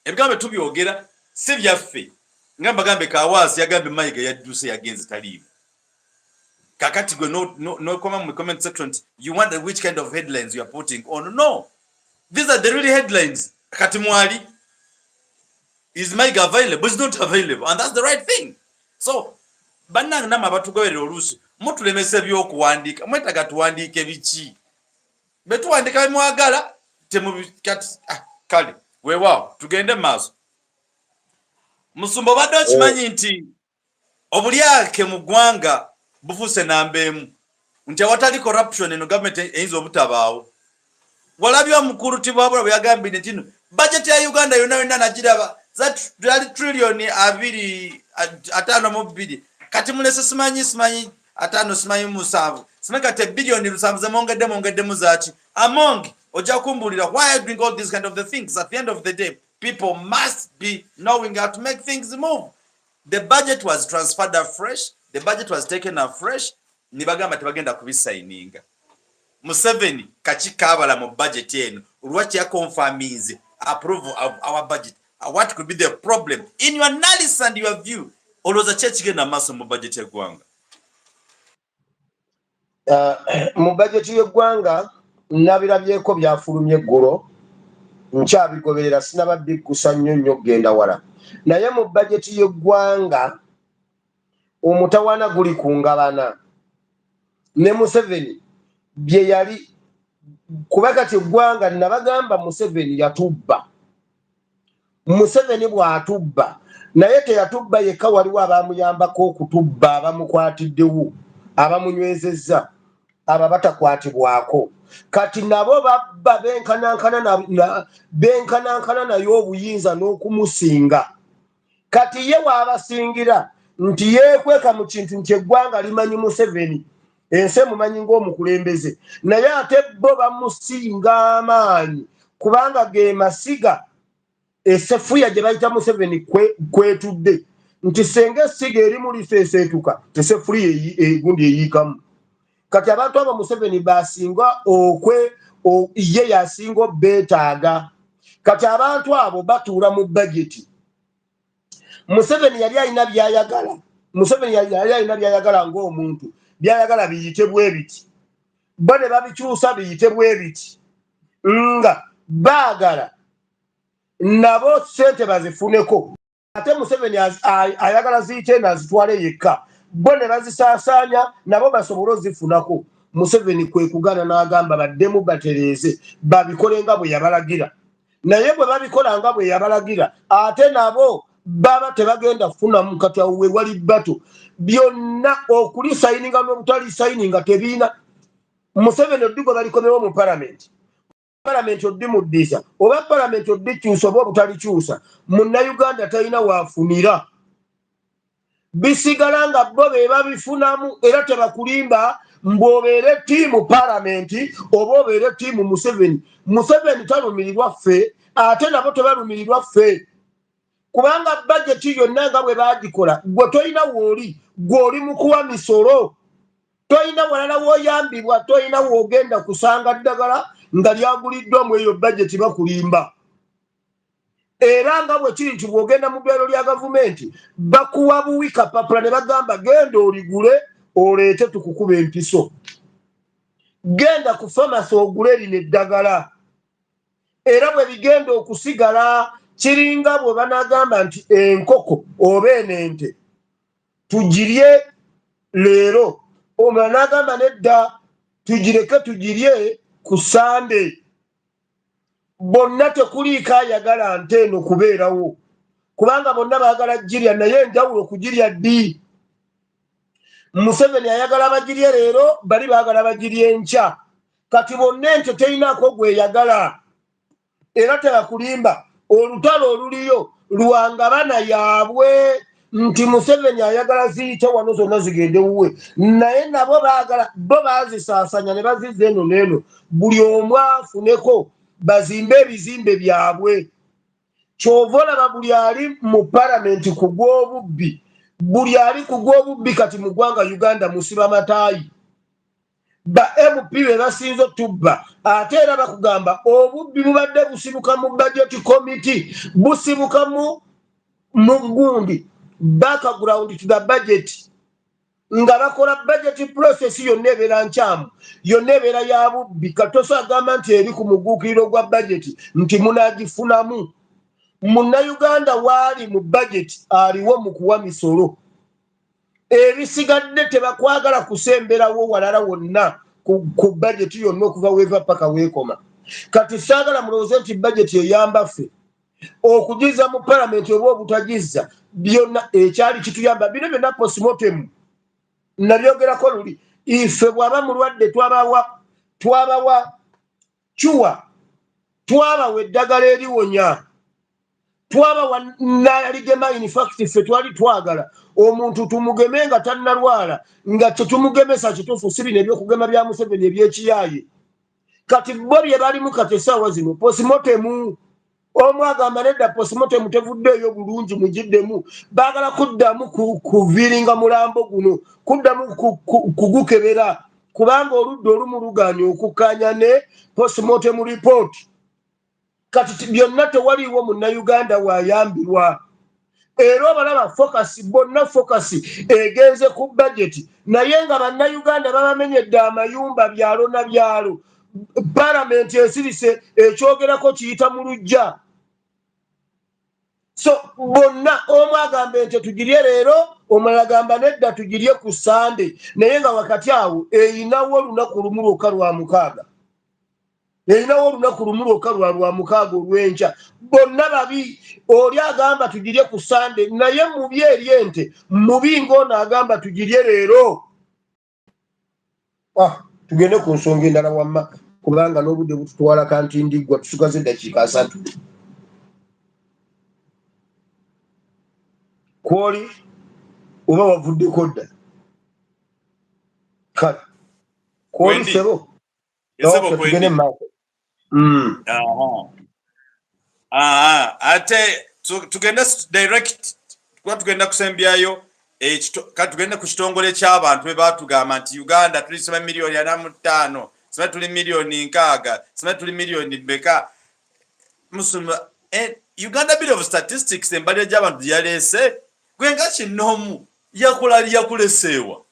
Speaker 2: Ebigambo tubyogera si byaffe. Ngamba gambe Kawaasi yagambe Mayiga yadduse yagenze taliimu. Kakati gwe no comment mu comment section you wonder which kind of headlines you are putting on. No. These are the really headlines. Kati mwali is Mayiga available? It's not available. And that's the right thing. So bannanga nama batugoberera oluusi mutulemesa ebyokuwandiika mwetaga tuwandiike biki betuwandika mwagala temubikati kale weewaawo tugende maaso. Musumba badde okimanyi nti obulyake mu ggwanga bufuuse nambeemu nti awatali corruption eno gavumenti eyinza obutabaawo. Walabye omukulu Tibwabula bwe yagambye nti no budget ya Uganda yonna nagiraba za trillioni 2.52 kati mulese simanyi 5.7 simeka billion 7 mongeddemu zaaki among oja kumbulira why are you doing all these kind of the things. At the end of the day people must be knowing how to make things move. The budget was transferred afresh, the budget was taken afresh, nibagamba tebagenda kubisaininga. Museveni kachikabala mu budget eno lwaki ya confirms approval of our budget. What could be the problem in your analysis and your view? Oloza chechigenda maso mu budget y'eggwanga.
Speaker 1: Mu budget y'eggwanga nabirabyeko byafulumye eggulo nkyabigoberera sinabadde kusannyo nnyo genda wala. Naye mu budget y'eggwanga omutawana guli ku ngabana ne Museveni bye yali kuba kati eggwanga nabagamba Museveni yatubba. Museveni bw'atubba naye teyatubba yekka, waliwo abamuyambako okutubba abamukwatiddewo abamunywezezza aba batakwatibwako. Kati nabo babba benkanankana naye obuyinza n'okumusinga. Kati ye waabasingira nti yeekweka mu kintu nti eggwanga limanyi Museveni ensi mumanyi ng'omukulembeze naye ate bo bamusinga amaanyi kubanga ge masiga essefuya gye bayita Museveni kwetudde nti senga essiga eri muliseeseetuka essefuliya egundi eyiikamu kati abantu abo Museveni basinga ye yasinga beetaaga kati abantu abo batuula mu bajeti Museveni yali alina byayagala ng'omuntu byayagala biyite bwe biti bo ne babikyusa biyite bwe biti nga baagala nabo ssente bazifuneko ate Museveni ayagala ziyite nazitwale yekka bo ne bazisaasaanya nabo basobole ozifunako Museveni kwe kugana n'agamba baddemu batereeze babikole nga bwe yabalagira naye bwe babikola nga bwe yabalagira ate nabo baba tebagenda kufunamu kati awo we wali bato byonna okuli sayininga n'obutali sayininga tebiina Museveni oddigo balikomewo mu palamenti oddi muddiza oba palamenti oddikyusa oba obutalikyusa munnayuganda talina waafunira bisigala nga bo be babifunamu era tebakulimba mbw'obeere ttiimu palamenti oba obeere ttiimu Museveni talumirirwa ffe ate nabo tebalumirirwa ffe kubanga bajeti yonna nga bwe baagikola gwe tolina wooli gw'oli mu kuwa misolo tolina walala w'oyambibwa tolina w'ogenda kusanga ddagala nga lyaguliddwamu eyo bajeti bakulimba era nga bwe kiri nti bw'ogenda mu ddwaliro lya gavumenti bakuwa buwi kapapula ne bagamba genda oligule oleete tukukuba empiso genda ku famasi ogule lino eddagala era bwe bigenda okusigala kiringa bwe banagamba nti enkoko oba enente tugirye leero omulala n'agamba nedda tugireke tugirye ku Sande bonna tekuliiko ayagala nte eno kubeerawo kubanga bonna baagala girya naye enjawulo kugirya ddi Museveni ayagala bagirye leero bali baagala bagirye enkya kati bonna ente terinaako gweyagala era tebakulimba olutalo oluliyo lwangabana yaabwe nti Museveni ayagala ziyite wano zonna zigende wuwe naye nabo baagala bo bazisaasanya ne bazizza eno n'eno buli omu afuneko bazimbe ebizimbe byabwe kyova olaba buli ali mu palamenti ku gw'obubbi buli ali ku gw'obubbi kati mu ggwanga Uganda musiba mataayi ba MP be basinze tubba ate era bakugamba obubbi bubadde busibuka mu budget committee busibuka mu gundi background to the budget nga bakola budget process yonna ebeera nkyamu yonna ebeera ya bubbi katoso agamba nti eri ku muguukiriro gwa budget nti munaagifunamu munnayuganda waali mu budget aliwo mu kuwa misolo ebisigadde tebakwagala kusemberawo walala wonna ku budget yonna okuva weeva paka weekoma kati saagala mulowooze nti budget eyamba ffe okugiza mu palamenti oba obutagizza byonna ekyali kituyamba bino byonna postmortem nabyogerako luli ife bw'aba mulwadde twabawa cuwa twabawa eddagala eriwonya twabawa naligema in fact ffe twali twagala omuntu tumugeme nga tannalwala nga tetumugemesa kituufu si bino ebyokugema bya Museveni ebyekiyaaye kati bo bye balimu kati essaawa zino postmortem omu agamba nedda postmortem tevuddeeyo bulungi mugiddemu baagala kuddamu kuviiringa mulambo guno kuddamu kugukebera kubanga oludda olumu lugaanye okukkaanya ne postmortem report kati byonna tewaliiwo munnayuganda waayambirwa era obalaba focus bonna focus egenze ku budget naye nga bannayuganda babamenyedde amayumba byalo na byalo palamenti esirise ekyogerako kiyita mu lujja so bonna omu agamba ente tugirye leero omulala agamba nedda tugirye ku Sande naye nga wakati awo eyinawo olunaku lumu lwokka lwa mukaaga lwa mukaaga olw'enkya bonna babi oli agamba tugirye ku Sande naye mubi eri ente mubi ng'ono agamba tugirye leero tugende ku nsonga endala wamma kubanga n'obudde bututwala kanti ndiggwa tusigaze eddakiika 3 kwoli oba wavuddeko dda kale kwolusebo tugende mumaaso.
Speaker 2: Ate tugende direct kuba tugenda kusembyayo tugende ku kitongole ky'abantu be batugamba nti Uganda tuli 7 milioni 45 sima tuli milioni 6 sima tuli milioni beka musuma Uganda Bureau of Statistics embali y'abantu yalese gwenga kinomu yakulesewa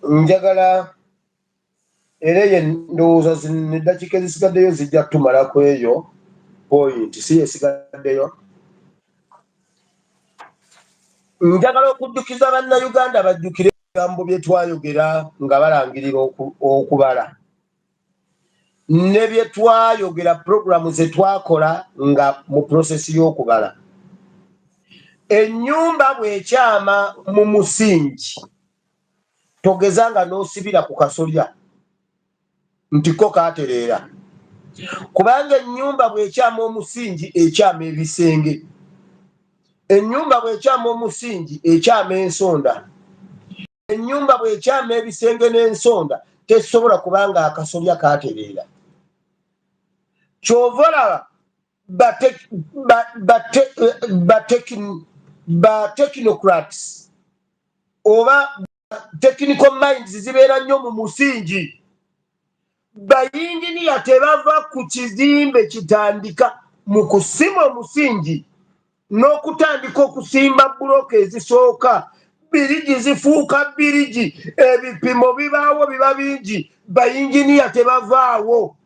Speaker 1: njagala era ye ndowooza neddakika ezisigaddeyo zijja tumalako eyo point si esigaddeyo. Njagala okuddukiza bannayuganda bajjukire ebigambo bye twayogera nga balangirira okubala ne bye twayogera puroguramu ze twakola nga mu prosesi y'okubala. Ennyumba bw'ekyama mu musingi togezanga n'osibira ku kasolya nti ko kaatereera, kubanga ennyumba bw'ekyama omusingi ekyama ebisenge, ennyumba bw'ekyama omusingi ekyama ensonda, ennyumba bw'ekyama ebisenge n'ensonda tesobola kubanga akasolya kaatereera. Kyova olaba ba technocrats oba technical minds zibeera nnyo mu musingi. Bayinginiya tebava ku kizimbe kitandika mu kusima omusingi n'okutandika okusimba buloka ezisooka, birigi zifuuka birigi, ebipimo bibaawo biba bingi, bayinginiya tebavaawo.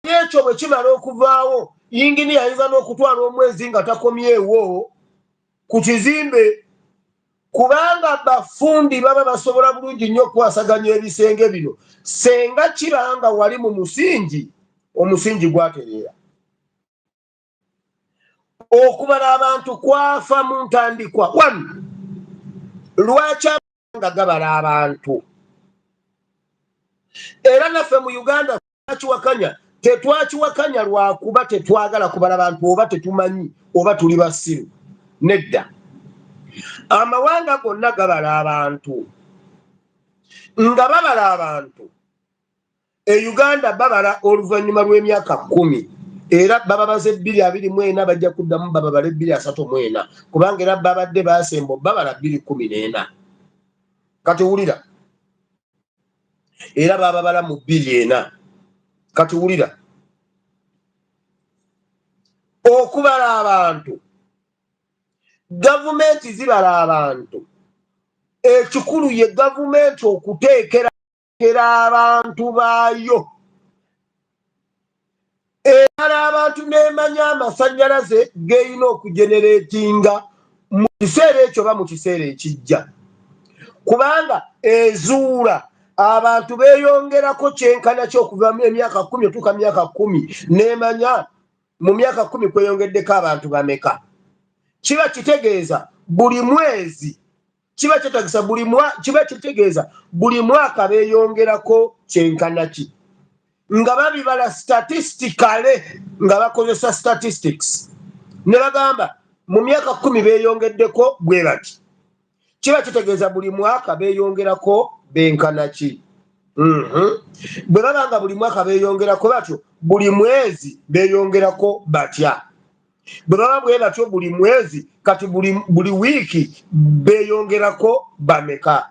Speaker 1: Ekyo bwe kimala okuvaawo, yinginiya ayinza n'okutwala omwezi nga takomyewo ku kizimbe, kubanga bafundi baba basobola bulungi nnyo okwasaganya ebisenge bino senga kiranga wali mu musingi, omusingi gwatereera. Okubala abantu kwafa mu ntandikwa. Lwaki nga gabala abantu? Era naffe mu Uganda twakiwakanya. Tetwakiwakanya lwakuba tetwagala kubala abantu oba tetumanyi oba tuli basiru. Nedda. Amawanga gonna gabala abantu. Nga babala abantu, Uganda babala oluvannyuma lw'emyaka 10 era bababaze 224 bajja kuddamu bababale 234 kubanga era babadde baasembo babala 214. Kati wulira, era bababala mu 2 kati wulira, okubala abantu, gavumenti zibala abantu, ekikulu ye gavumenti okuteekera abantu baayo. Era abantu n'emanya amasannyalaze g'erina okugeneratinga mu kiseera ekyo oba mu kiseera ekijja, kubanga ezuula abantu beeyongerako kyenkana ky'okuva mu emyaka 10 otuuka myaka 10 n'emanya mu myaka 10 kweyongeddeko abantu bameka. Kiba kitegeeza buli mwezi, kiba kitegeeza buli mwaka beeyongerako kyenkana ki, nga babibala statistically nga bakozesa statistics ne bagamba mu myaka 10 beeyongeddeko bwe bati. Kiba kitegeeza buli mwaka beeyongerako benkana ki. Bwe babanga buli mwaka beeyongerako batyo, buli mwezi beeyongerako batya. Bwe baba bwe batyo buli mwezi, kati buli wiiki beeyongerako bameka.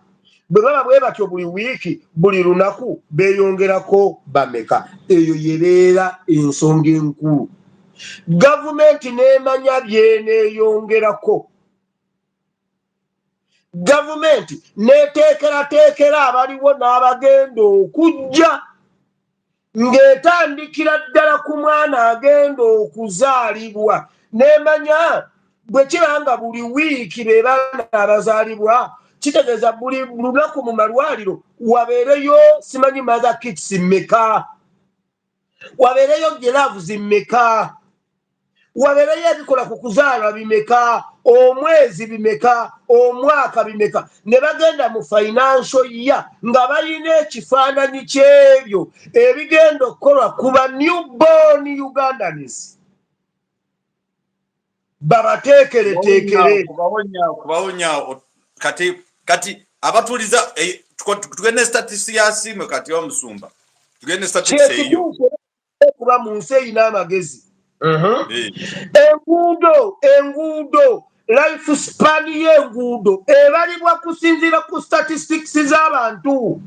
Speaker 1: Bwe baba bwe batyo buli wiiki, buli lunaku beeyongerako bameka. Eyo yebeera ensonga enkulu. Gavumenti n'emanya byeneeyongerako. Gavumenti n'eteekerateekera abaliwo n'abagenda okujja, ng'etandikira ddala ku mwana agenda okuzaalibwa. N'emanya bwe kiranga buli wiiki be baana abazaalibwa, kitegeeza buli lunaku mu malwaliro wabeereyo simanyi mother kits mmeka, wabeereyo gloves mmeka, wabeereyo ebikola ku kuzaala bimeka, omwezi bimeka, omwaka bimeka. Ne bagenda mu financial year nga balina ekifaananyi ky'ebyo ebigenda okukolwa ku ba newborn Ugandans. babateekere
Speaker 2: kubawonya kati abatuliza tugende statisi ya simu kati omusumba tugende statisi eyo
Speaker 1: kuba mu nsi eyina amagezi enguudo life span y'enguudo ebalibwa kusinziira ku statistics z'abantu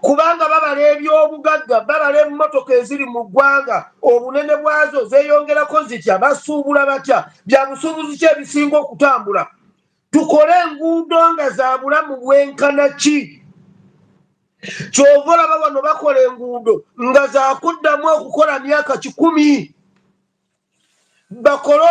Speaker 1: kubanga babala ebyobugagga babala emmotoka eziri mu ggwanga obunene bwazo zeeyongerako zitya basuubula batya bya busuubuzi ki ebisinga okutambula tukole enguudo nga za bulamu bwenkana ki kyova olaba wano bakola enguudo nga zakuddamu okukola myaka 10 bakole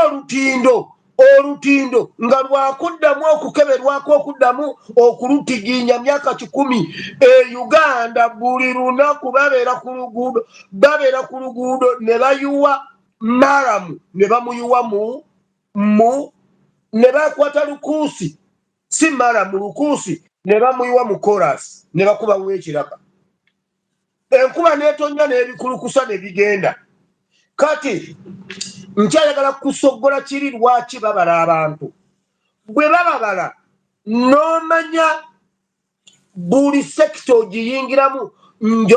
Speaker 1: olutindo nga lwakuddamu okukeberwako okuddamu okulutiginya myaka 10 Uganda buli lunaku babeera ku luguudo ne bayuwa maramu ne bamuyuwa ne bakwata lukuusi si maramu lukuusi ne bamuyuwa mu chorus ne bakubamu ekiraka enkuba n'etonnya n'ebikulukusa ne bigenda kati nkyayagala kusoggola kiri lwaki babala abantu bwe bababala n'omanya buli sekita ogiyingiramu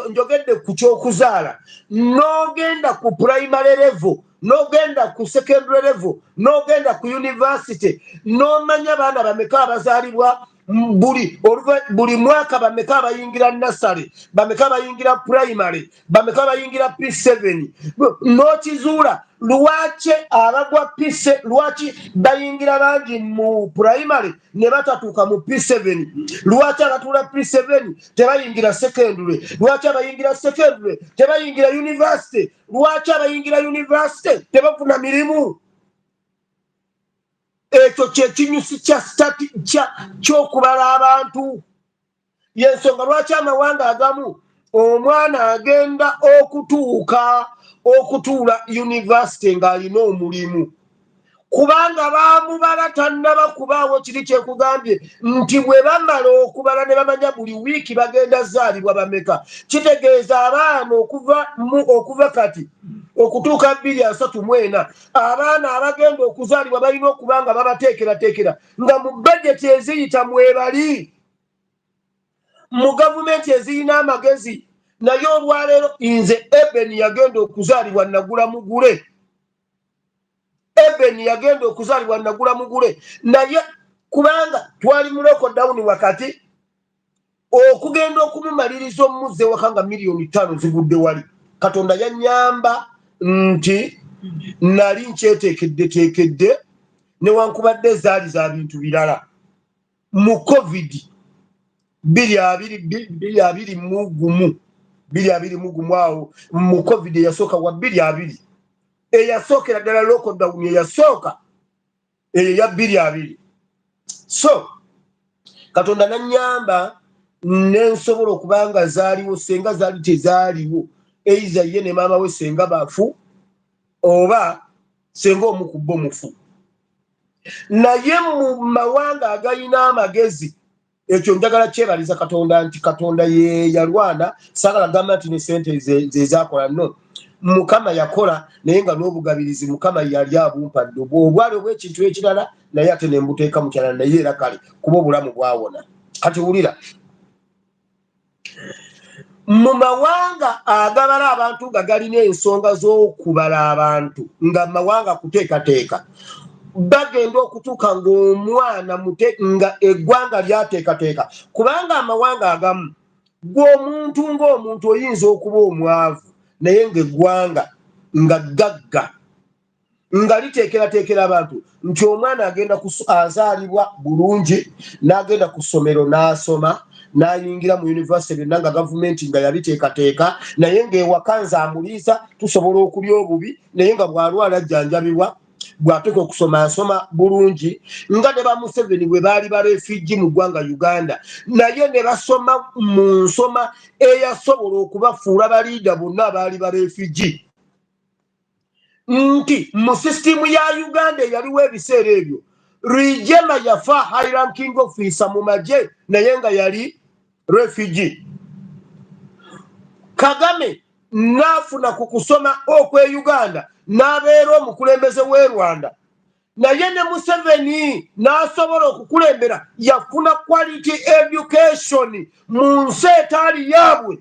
Speaker 1: njogedde ku kyokuzaala n'ogenda ku primary level n'ogenda ku secondary level n'ogenda ku university n'omanya baana bameka abazaalibwa buli mwaka bameka abayingira nasale bameka abayingira primary bameka abayingira P7 n'okizuula lwaki abagwa P7 lwaki bayingira bangi mu primary ne batatuuka mu P7 lwaki abatuula P7 tebayingira secondary lwaki abayingira secondary tebayingira university lwaki abayingira university tebafuna mirimu ekyo kyekinyusi ky'okubala abantu yensonga lwaki amawanga agamu omwana agenda okutuula university ng'alina omulimu kubanga baamubala tannaba kubaawo kiri kyekugambye nti bwe bamala okubala ne bamanya buli wiiki bagenda zaalibwa bameka kitegeeza abaana okuva kati okutuuka 234 abaana abagenda okuzaalibwa balina okuba nga babateekerateekera nga mu bajeti eziyita mwebali mu gavumenti ezirina amagezi naye olwaleero nze Eben yagenda okuzaalibwa nagula mugule Eben yagenda okuzaalibwa nagula mugule naye kubanga twali mu lockdown wakati okugenda okumumaliriza omuzze waka nga $5,000,000 zigudde wali Katonda yannyamba nti nali nkyeteekedde newankubadde zaali za bintu birala mu COVID 2021 awo mu COVID eyasooka wa 2020 eyasookera ddala lockdown eyasooka eyo ya 2020 so Katonda nannyamba nensobola okubanga zaaliwo senga zaali tezaaliwo eiza ye ne maama we senga bafu oba senga omukubbo mufu naye mu mawanga agayina amagezi ekyo njagala kyebaliza Katonda nti Katonda ye yalwana saagala gamba nti ne sente zezakola no Mukama yakola naye nga n'obugabirizi Mukama yali abumpadde obwali obw'ekintu ekirala naye ate ne mbuteeka mu kyala naye era kale kuba obulamu bwawona kati wulira mu mawanga agabala abantu nga galina ensonga z'okubala abantu nga mawanga kuteekateeka bagenda okutuuka ng'omwana nga eggwanga lyateekateeka kubanga amawanga agamu gw'omuntu ng'omuntu oyinza okuba omwavu naye ng'eggwanga nga gagga nga liteekerateekera abantu nti omwana agenda azaalibwa bulungi n'agenda ku ssomero n'asoma n'ayingira mu university byonna nga gavumenti nga yabiteekateeka naye ng'ewaka nzaamuliisa tusobola okulya obubi naye nga bw'alwala ajjanjabibwa bw'atuuka okusoma asoma bulungi nga ne ba Museveni bwe baali barefugee mu ggwanga Uganda naye ne basoma mu nsoma eyasobola okubafuula baliida bonna abaali barefugee nti mu sisitimu ya Uganda eyaliwo ebiseera ebyo Rwigema yafa high ranking officer mu magye naye nga yali refugee Kagame nafuna ku kusoma okwe Uganda n'abeera omukulembeze w'e Rwanda naye ne Museveni n'asobola okukulembera yafuna quality education mu nsi etaali yaabwe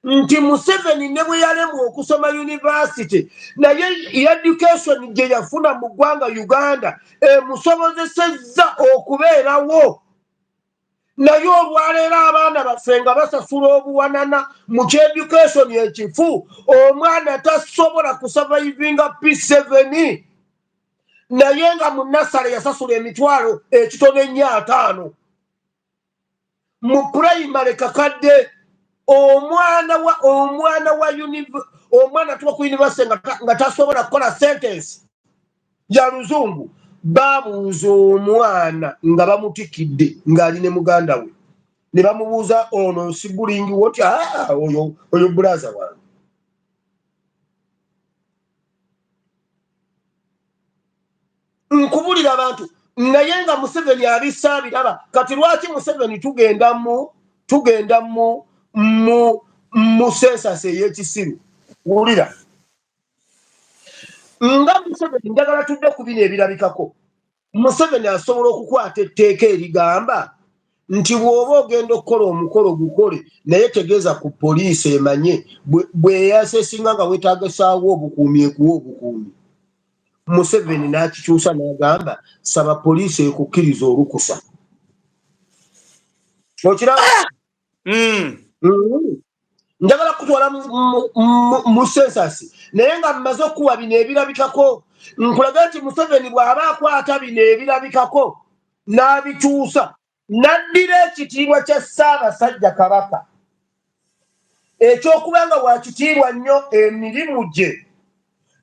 Speaker 1: nti Museveni ne bwe yalemwa okusoma university naye education gye yafuna mu ggwanga Uganda emusobozesezza okubeerawo naye olwaleero abaana baffe nga basasula obuwanana mu kyeducation ekifu omwana tasobola kusurvivinga P7 naye nga mu nasale yasasula emitwalo ekitono 5 mu primary kakadde omwana tuba ku university nga tasobola kukola sentence ya luzungu babuuza omwana nga bamutikidde ng'ali ne muganda we ne bamubuuza ono sibulingi woti oyo brother wange nkubulira abantu naye nga Museveni abissa biraba kati lwaki Museveni tugenda mu sensase ey'ekisiru wulira nga Museveni njagala tudde ku bino ebirabikako Museveni asobola okukwata etteeka erigamba nti bw'oba ogenda okukola omukolo gukole naye tegeeza ku poliisi emanye bwe yasesinga nga weetaagasaawo obukuumi ekuwa obukuumi Museveni n'akikyusa n'agamba saba poliisi ekukkiriza olukusa okiraba njagala kutwala mu sensasi naye nga mmaze okuwa bino ebirabikako nkulaga nti Museveni bw'aba akwata bino ebirabikako n'abikyusa n'addira ekitiibwa kya Ssaabasajja Kabaka eky'okubanga bw'akitiibwa nnyo emirimu gye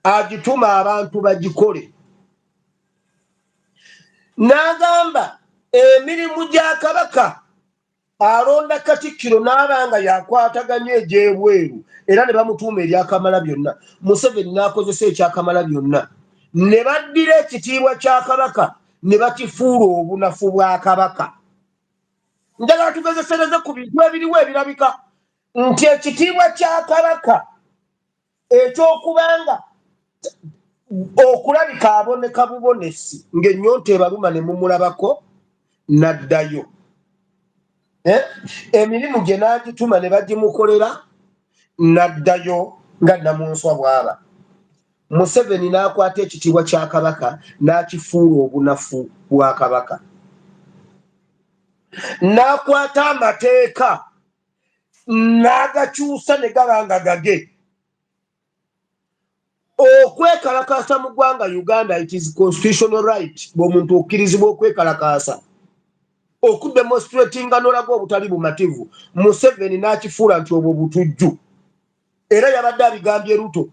Speaker 1: agituma abantu bagikole n'agamba emirimu gya Kabaka alonda Katikkiro n'abanga yakwataganya egy'ebweru era ne bamutuuma eryakamala byonna Museveni n'akozesa ekyakamala byonna ne baddira ekitiibwa kya Kabaka ne bakifuula obunafu bwa Kabaka njagala tugezesereze ku bintu ebiriwo ebirabika nti ekitiibwa kya Kabaka eky'okubanga okulabika aboneka bubonesi ng'ennyonta ebaluma ne mumulabako n'addayo emirimu gye n'agituma ne bagimukolera n'addayo nga Namunswa bw'aba Museveni n'akwata ekitiibwa kya Kabaka n'akifuula obunafu bwa Kabaka n'akwata amateeka n'agakyusa ne gaba nga gage okwekalakaasa mu ggwanga Uganda it is constitutional right bw'omuntu okkirizibwa okwekalakaasa okudemonstratinga n'olaga obutali bumativu Museveni n'akifuula nti obwo butujju era yabadde abigambye Ruto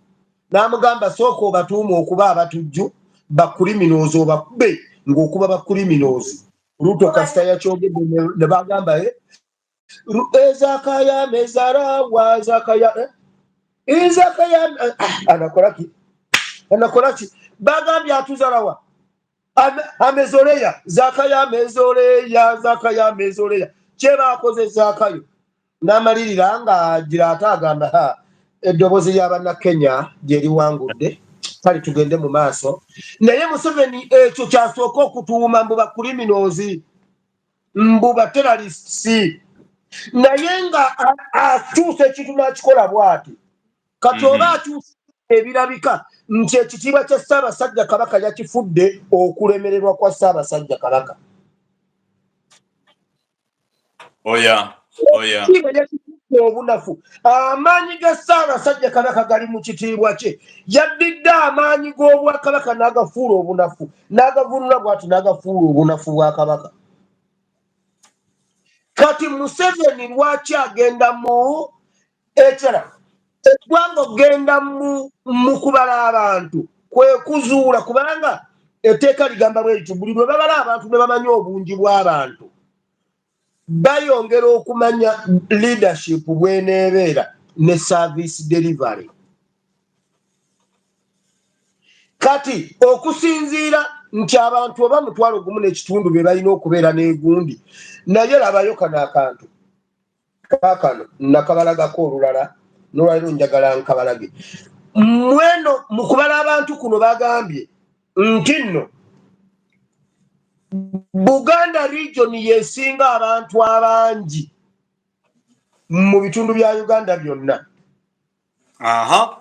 Speaker 1: n'amugamba sooka obatuuma okuba abatujju bakuliminoozi obakube ng'okuba bakuliminoozi Ruto kasita yakyogedde ne bagamba ezakaya mezarawa zakaya ezakaya anakolaki bagambye atuzalawa amezoleya zakaya mezoleya kyebakoze zakayo n'amalirira nga agira ate agamba eddoboozi ly'Abannakenya gye liwangudde kale tugende mu maaso naye Museveni ekyo kyasooka okutuuma mbu bakuliminoozi mbu bateralists naye nga akyusa ekintu n'akikola bw'ati kati oba akyusa ebirabika nti ekitiibwa kya Ssaabasajja Kabaka yakifudde okulemererwa kwa Ssaabasajja Kabaka obunafu amaanyi ga Ssaabasajja Kabaka gali mu kitiibwa kye yaddidde amaanyi g'Obwakabaka n'agafuula obunafu n'agavunula bw'ati n'agafuula obunafu bwa Kabaka kati Museveni lwaki agenda mu ekirala eggwanga ogenda mu kubala abantu kwe kuzuula kubanga etteeka ligamba bwe liti buli lwe babala abantu ne bamanya obungi bw'abantu bayongera okumanya leadership bw'eneebeera ne service delivery kati okusinziira nti abantu oba mutwalo gumu n'ekitundu be balina okubeera n'egundi naye labayo kano akantu kaakano nakabalagako olulala n'olwaliro njagala nkabalage mweno mukubala abantu kuno bagambye nti Buganda region yesinga abantu abangi mu bitundu bya Uganda byonna.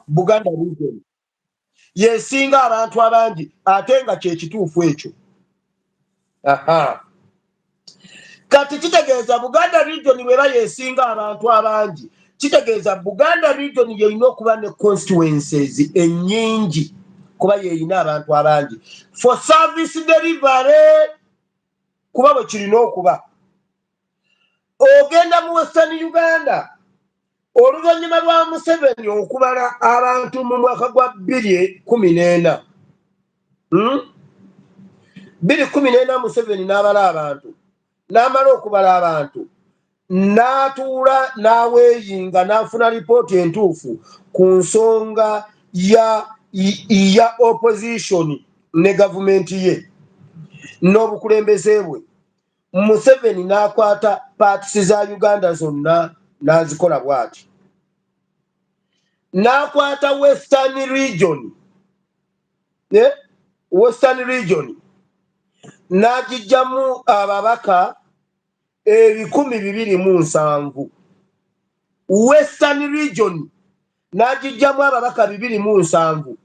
Speaker 1: Buganda region yesinga abantu abangi ate nga kye kituufu ekyo. Kati kitegeeza Buganda region bweba yesinga abantu abangi, kitegeeza Buganda region yeyina okuba ne constituencies ennyingi kuba yeyina abantu abangi for service delivery kuba bwe kirina okuba. Ogenda mu Western Uganda oluvannyuma lwa Museveni okubala abantu mu mwaka gwa 2014 2014 Museveni n'abala abantu n'amala okubala abantu n'atuula n'aweeyinga n'afuna lipooti entuufu ku nsonga ya opposition ne gavumenti ye n'obukulembeze bwe. Museveni n'akwata paatisi za Uganda zonna n'azikola bw'ati. N'akwata Western region n'agijjamu ababaka 207. Western region n'agijjamu ababaka 207.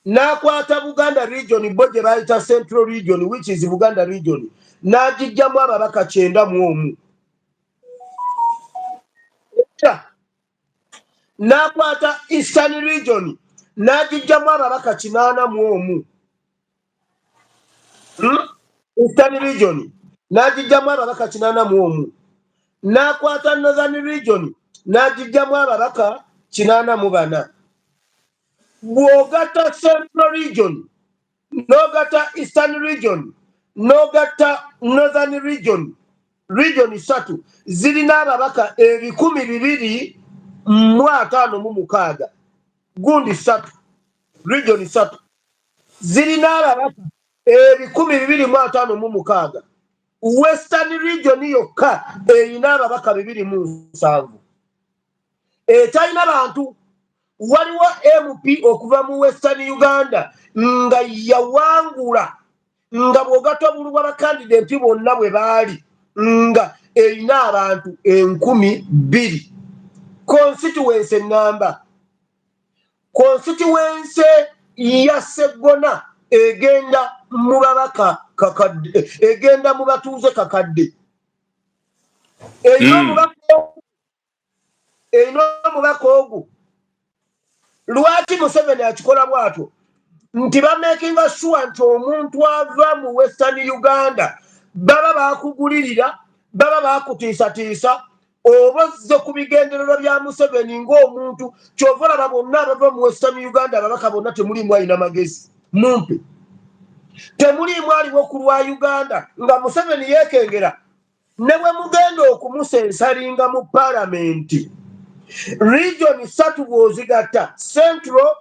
Speaker 1: N'akwata Buganda region bo gye bayita Central region which is Buganda region n'agijjamu ababaka 91. N'akwata Eastern region n'agijjamu ababaka 81. Eastern region n'agijjamu ababaka 81. N'akwata Northern region n'agijjamu ababaka 84. Bw'ogatta Central region n'ogatta Eastern region n'ogatta Northern region 3 zirina ababaka 256. Gundi 3 region 3 zirina ababaka 256. Western region yokka erina ababaka 207. Etalina bantu. Waliwo MP okuva mu Western Uganda nga yawangula nga bw'ogatta obulu bw'abakandidenti bonna bwe baali nga erina abantu 2,000. Constituency namba. Constituency ya Segona egenda mu babaka kakadde, egenda mu batuuze kakadde. Erina omubaka ogwo. Lwaki Museveni akikola bw'atyo? Nti bamakinga sure nti omuntu ava mu Western Uganda baba bakugulirira, baba bakutiisatiisa, oba ozze ku bigendererwa bya Museveni ng'omuntu ky'ova olaba bonna abava mu Western Uganda ababaka bonna temuliimu alina magezi mumpe. Temuliimu aliwo ku lwa Uganda nga Museveni yeekengera ne bwe mugenda okumusensalinga mu palamenti. Region 3 bw'ozigatta Central,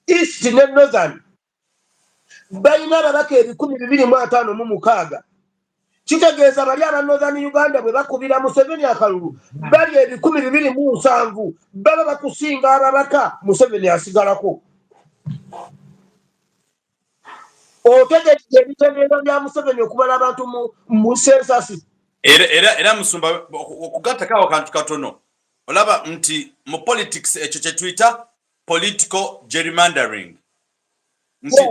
Speaker 1: East ne Northern balina ababaka 256. Kitegeeza bali aba Northern Uganda bwe bakubira Museveni akalulu bali 207 baba bakusinga ababaka Museveni asigalako. Otegeeza ebitegeeza bya Museveni okubala abantu mu sensasi.
Speaker 2: Era Musumba okugatta kawo kantu katono. Olaba nti mu politics ekyo kye tuyita political gerrymandering. Nti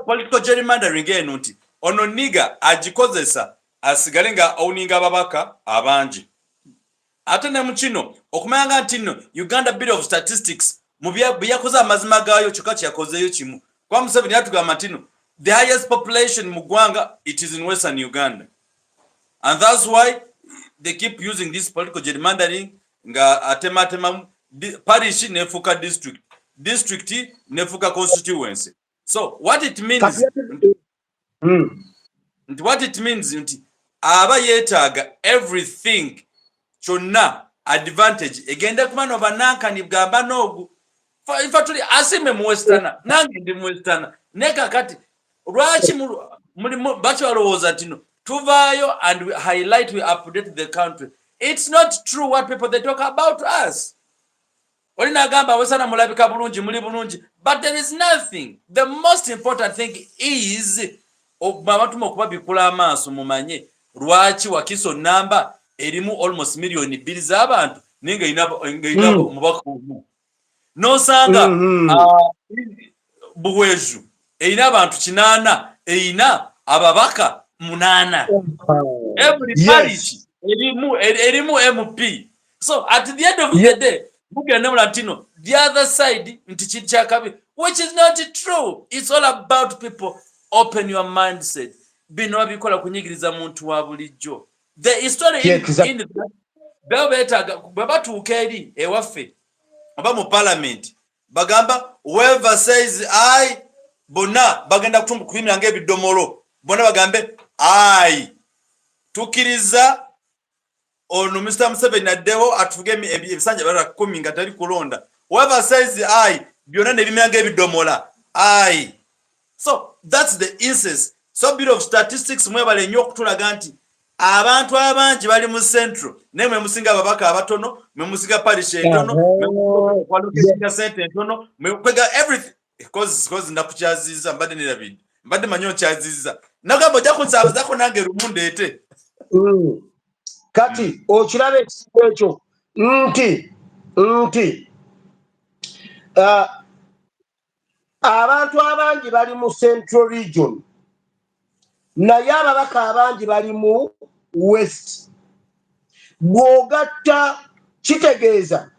Speaker 2: political gerrymandering eno nti ono niga agikozesa asigale nga owninga ababaka abangi. Ate ne mu kino okumanya nti nno Uganda Bureau of Statistics mu byakoze amazima gaayo kyokka kyakozeeyo kimu. Kwa Museveni yatugamba nti nno the highest population mu ggwanga it is in Western Uganda. And that's why they keep using this political gerrymandering nga atema parish nefuka district nefuka constituency. So what it means nti aba yetaaga everything kyonna advantage egenda kumano banankani bwamba nogu ifa tuli asime mu Western nange ndi mu Western neka kati lwaki mulimu bachalowooza tino tuvaayo and we highlight, we update the country. It's not true what people they talk about us. olina agamba wesana mulabika bulungi muli bulungi, but there is nothing. The most important thing is abantu okubabikula amaaso mumanye lwaki Wakiso namba erimu almost million 2 z'abantu ninga ina mubaka omu nosanga Buweju eina abantu 8 eina ababaka 8 every parish erimu MP. So at the end of the day the other side which is not true. It's all about people. Open your mindset. Bino abikola kunyigiriza muntu wa bulijjo. The history in babatuuka eri ewaffe aba mu parliament bagamba whoever says I bonna bagenda kutumbukulimira ng'ebidomolo bonna bagambe I tukiriza ono Mr. Museveni addewo atufuge ebisanja bala 10 nga tali kulonda. Whoever says I byonna ne bimera ng'ebidomola I. So that's the instance. So bit of statistics mwebale nnyo okutulaga nti abantu abangi bali mu central nemwe musinga ababaka abatono mwe musinga parish entono mwe kwalokesinga center entono mwe kwega everything because ndakukyaziza mbadde nerabidi mbadde manyo kyaziza nagamba ojja kunsabaza nange rumundeete
Speaker 1: kati okirabe ekyo nti abantu abangi bali mu central region naye ababaka abangi bali mu west. Bw'ogatta kitegeeza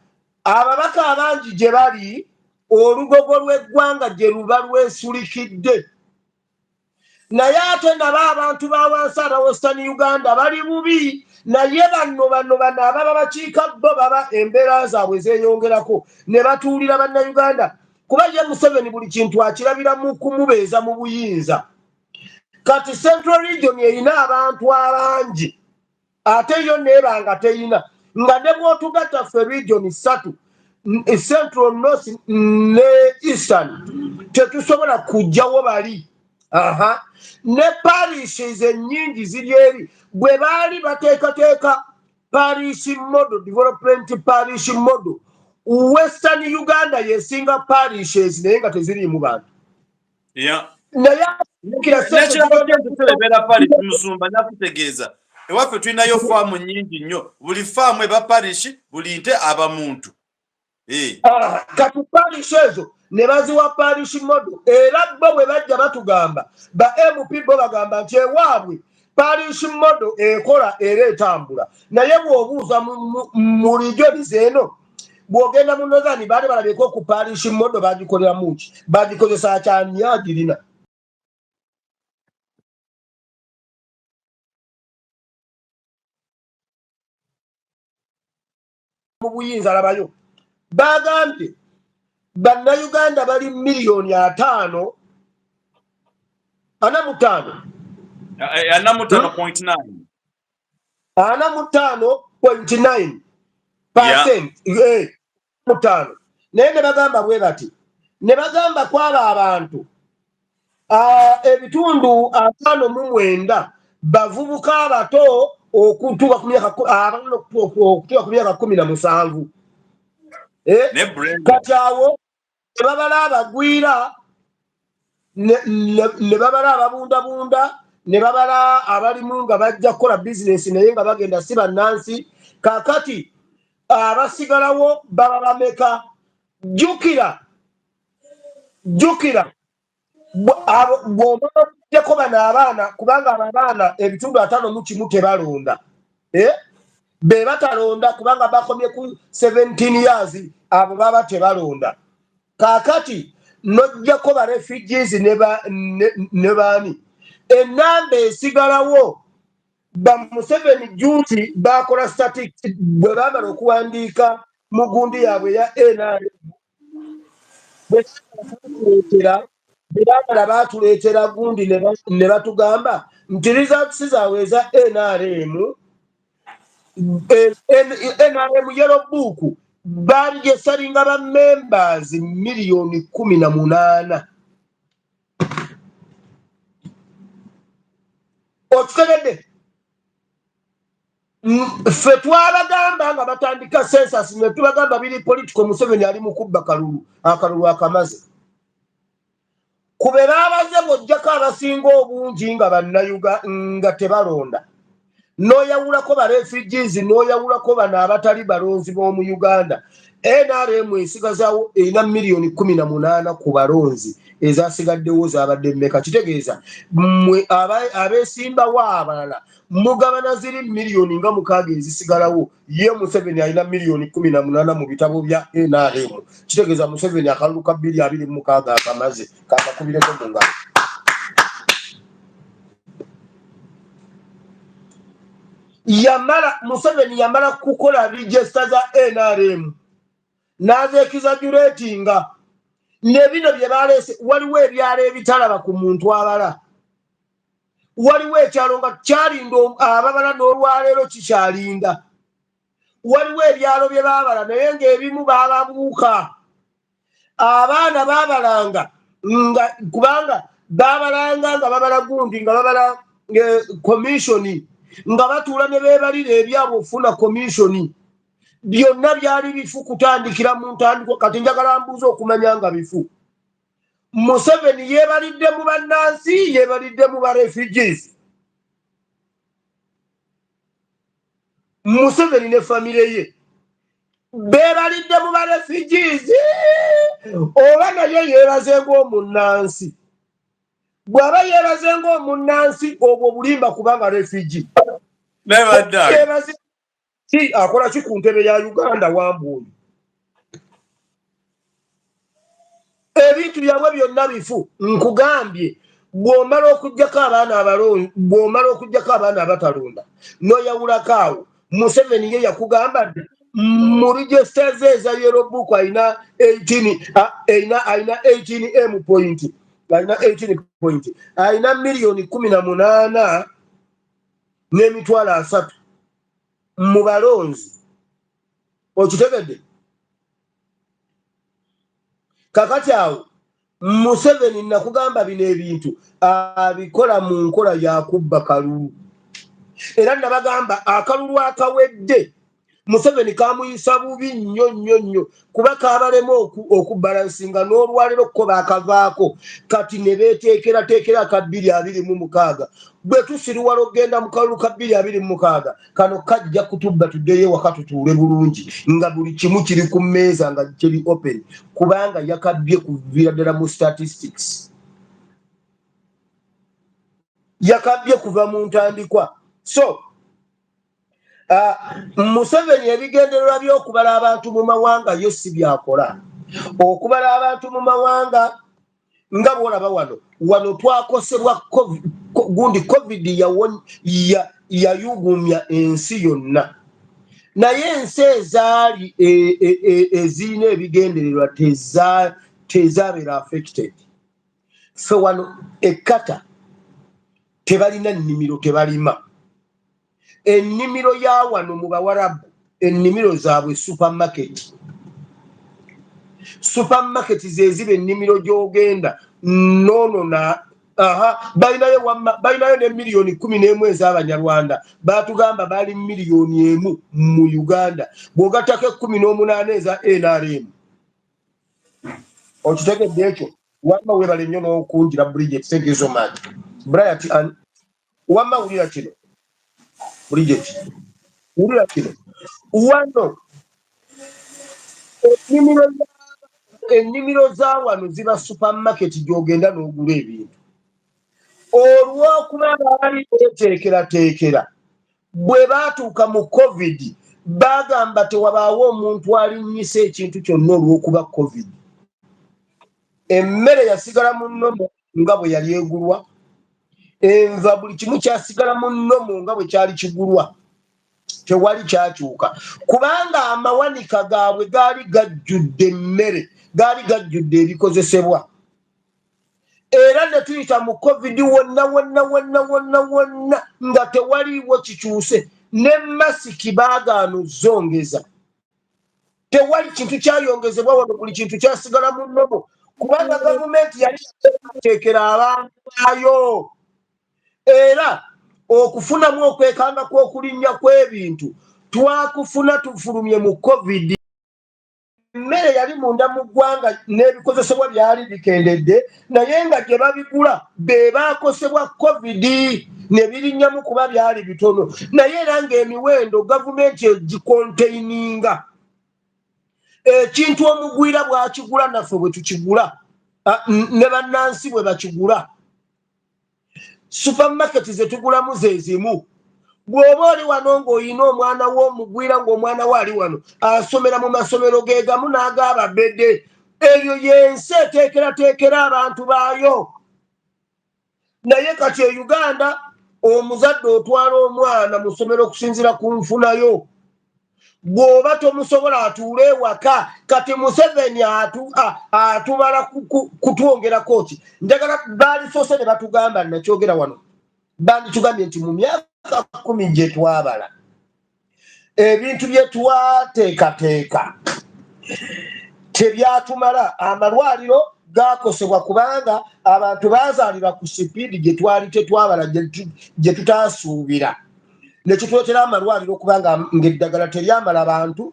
Speaker 1: ababaka abangi gye bali olugogo lw'eggwanga gye luba lwesulikidde, naye ate nabo abantu ba wansi aba Western Uganda bali bubi, naye bano ababa bakiika bo baba embeera zaabwe zeeyongerako ne batuulira bannayuganda kuba ye Museveni buli kintu akirabira mu kumubeeza mu buyinza. Kati Central Region erina abantu abangi ate yo neebanga teyina nga ne bw'otugatta ffe region 3 Central, North ne Eastern tetusobola kujjawo bali. Ne parishes ennyingi ziri eri bwe baali bateekateeka parish model development parish model Western Uganda yesinga parishes naye nga teziriimu bantu. Naye
Speaker 2: musumba nakutegeeza ewaffe tulinayo faamu nnyingi nnyo, buli faamu eba parish buli nte aba muntu.
Speaker 1: Kati parish ezo ne baziwa parish model era bo bwe bajja batugamba ba MP bo bagamba nti ewaabwe parish model ekola era etambula, naye bw'obuuza mu regions eno bw'ogenda mu Northern baali balabyeko ku parish model bagikolera muki bagikozesa kyani agirina. Mu buyinza alabayo bagambye bannayuganda bali million 5 45.9%. Naye ne bagamba bwe bati ne bagamba kwaba abantu ebitundu 59 bavubuka abato okutuuka ku myaka 17. Kati awo ne babala abagwira ne babala ababundabunda ne babala abalimu nga bajja kukola bizinesi naye nga bagenda si bannansi. Kaakati abasigalawo baba bameka? Jjukira bw'omala okujjako bano abaana kubanga abo abaana ebitundu 51 tebalonda. Be batalonda kubanga bakomye ku 17 years abo baba tebalonda. Kaakati nojjako ba refugees ne baani enamba esigalawo ba Museveni Junti bakola statistics bwe baamala okuwandiika mu gundi yaabwe ya NRM bwe baatuleetera gundi ne batugamba nti results zaabwe eza NRM Yellow Book baali gyesalinga ba members 1,18,000,000. Okitegedde ffe twabagamba nga batandika census ne tubagamba biri political Museveni ali mu kubba akalulu akamaze kube baabaze bojjako abasinga obungi nga bannayuga nga tebalonda n'oyawulako ba refugees n'oyawulako bano abatali balonzi b'omu Uganda NRM esigazaawo erina miliyoni 18 ku balonzi ezasigaddewo zaabadde mmeka kitegeeza mmwe abeesimbawo abalala mugabana ziri miliyoni nga 6 ezisigalawo ye Museveni alina miliyoni 18 mu bitabo bya NRM kitegeeza Museveni akalulu ka 226 akamaze kakakubireko mu ngalo Museveni yamala kukola register za NRM nazeekiza juratinga ne bino bye baleese waliwo ebyalo ebitalaba ku muntu abala waliwo ekyalo nga kyalinda ababala n'olwaleero kikyalinda waliwo ebyalo bye baabala naye ng'ebimu baababuuka abaana baabalanga nga kubanga baabalanga nga babala gundi nga babala komishoni nga batuula ne beebalira ebyabwe ofuna komishoni byonna byali bifu kutandikira mu ntandikwa kati njagala mbuuza okumanya nga bifu Museveni yeebalidde mu bannansi yeebalidde mu barefugees Museveni ne famire ye beebalidde mu barefugees oba naye yeebaze ng'omunnansi bw'aba yeebaze ng'omunnansi obwo bulimba kubanga refugee yeebaze akola ki ku ntebe ya Uganda wambuuyi ebintu byabwe byonna bifu nkugambye bw'omala okuggyako abaana abatalonda n'oyawulako awo Museveni ye yakugamba dde mu register ze eza yellow book ayina 18 point ayina miliyoni 18 n'emitwalo 3 mu balonzi okitegedde kakati awo Museveni nakugamba bino ebintu abikola mu nkola yakubba kalulu era nabagamba akalulu akawedde Museveni kamuyisa bubi nnyo kuba kabalema okubalansinga n'olwaliro ko bakavaako kati ne beeteekera ka 226 bwe tusiruwala okgenda mu kalulu ka 226 kano kajja kutubba tuddeyo waka tutuule bulungi nga buli kimu kiri ku mmeeza nga kiri open kubanga yakabbye kuviira ddala mu statistics yakabbye kuva mu ntandikwa so Museveni ebigendererwa by'okubala abantu mu mawanga yo si byakola okubala abantu mu mawanga nga bwolaba wano twakosebwa gundi covid yayugumya ensi yonna naye ensi ezaali ezirina ebigendererwa tezabeera affected fe wano ekkata tebalina nnimiro tebalima ennimiro ya wano mu bawarabu ennimiro zaabwe supermarket zeziba ennimiro gy'ogenda nonona balinayo ne miliyoni 11 ez'abanyarwanda batugamba bali miliyoni 1 mu Uganda bw'ogattako 18 eza NRM okitegedde ekyo wamma webale nnyo n'okunjira Bridget thank you so much Brian wamma wulira kino Bridget wulira kino wano ennimiro za wano ziba supermarket gy'ogenda n'ogula ebintu olw'okuba baali beeteekerateekera bwe baatuuka mu covid bagamba tewabaawo omuntu alinnyisa ekintu kyonna olw'okuba covid emmere yasigala mu nnomo nga bwe yali egulwa enva buli kimu kyasigala mu nnomo nga bwe kyali kigulwa tewali kyakyuka kubanga amawanika gaabwe gaali gajjudde emmere gaali gajjudde ebikozesebwa era ne tuyita mu covid wonna nga tewaliiwo kikyuse ne masiki baagaana zongeza tewali kintu kyayongezebwa wano buli kintu kyasigala mu nnomo kubanga gavumenti yali teekera abantu baayo era okufunamu okwekanga kw'okulinnya kw'ebintu twakufuna tufulumye mu covid. Emmere yali munda mu ggwanga n'ebikozesebwa byali bikendedde naye nga gye babigula be baakosebwa covid ne birinnyamu kuba byali bitono naye era ng'emiwendo gavumenti egikonteininga ekintu omugwira bw'akigula naffe bwe tukigula ne bannansi bwe bakigula. Supermarket ze tugulamu ze zimu. Bw'oba oli wano ng'olina omwana w'omugwira ng'omwana we ali wano asomera mu masomero ge gamu n'ag'ababedde, eyo y'ensi eteekerateekera abantu baayo. Naye kati e Uganda omuzadde otwala omwana mu ssomero okusinziira ku nfunayo. Bw'oba tomusobola atuule ewaka kati Museveni atubala kutwongerako ki. Njagala baalisoose ne batugamba nakyogera wano. Banditugambye nti mu myaka 10 gye twabala ebintu bye twateekateeka tebyatumala. Amalwaliro gaakosebwa kubanga abantu baazaalirwa ku sipiidi gye twali tetwabala gye tutaasuubira. Ne kitwetera amalwaliro kubanga ng'eddagala teryamala abantu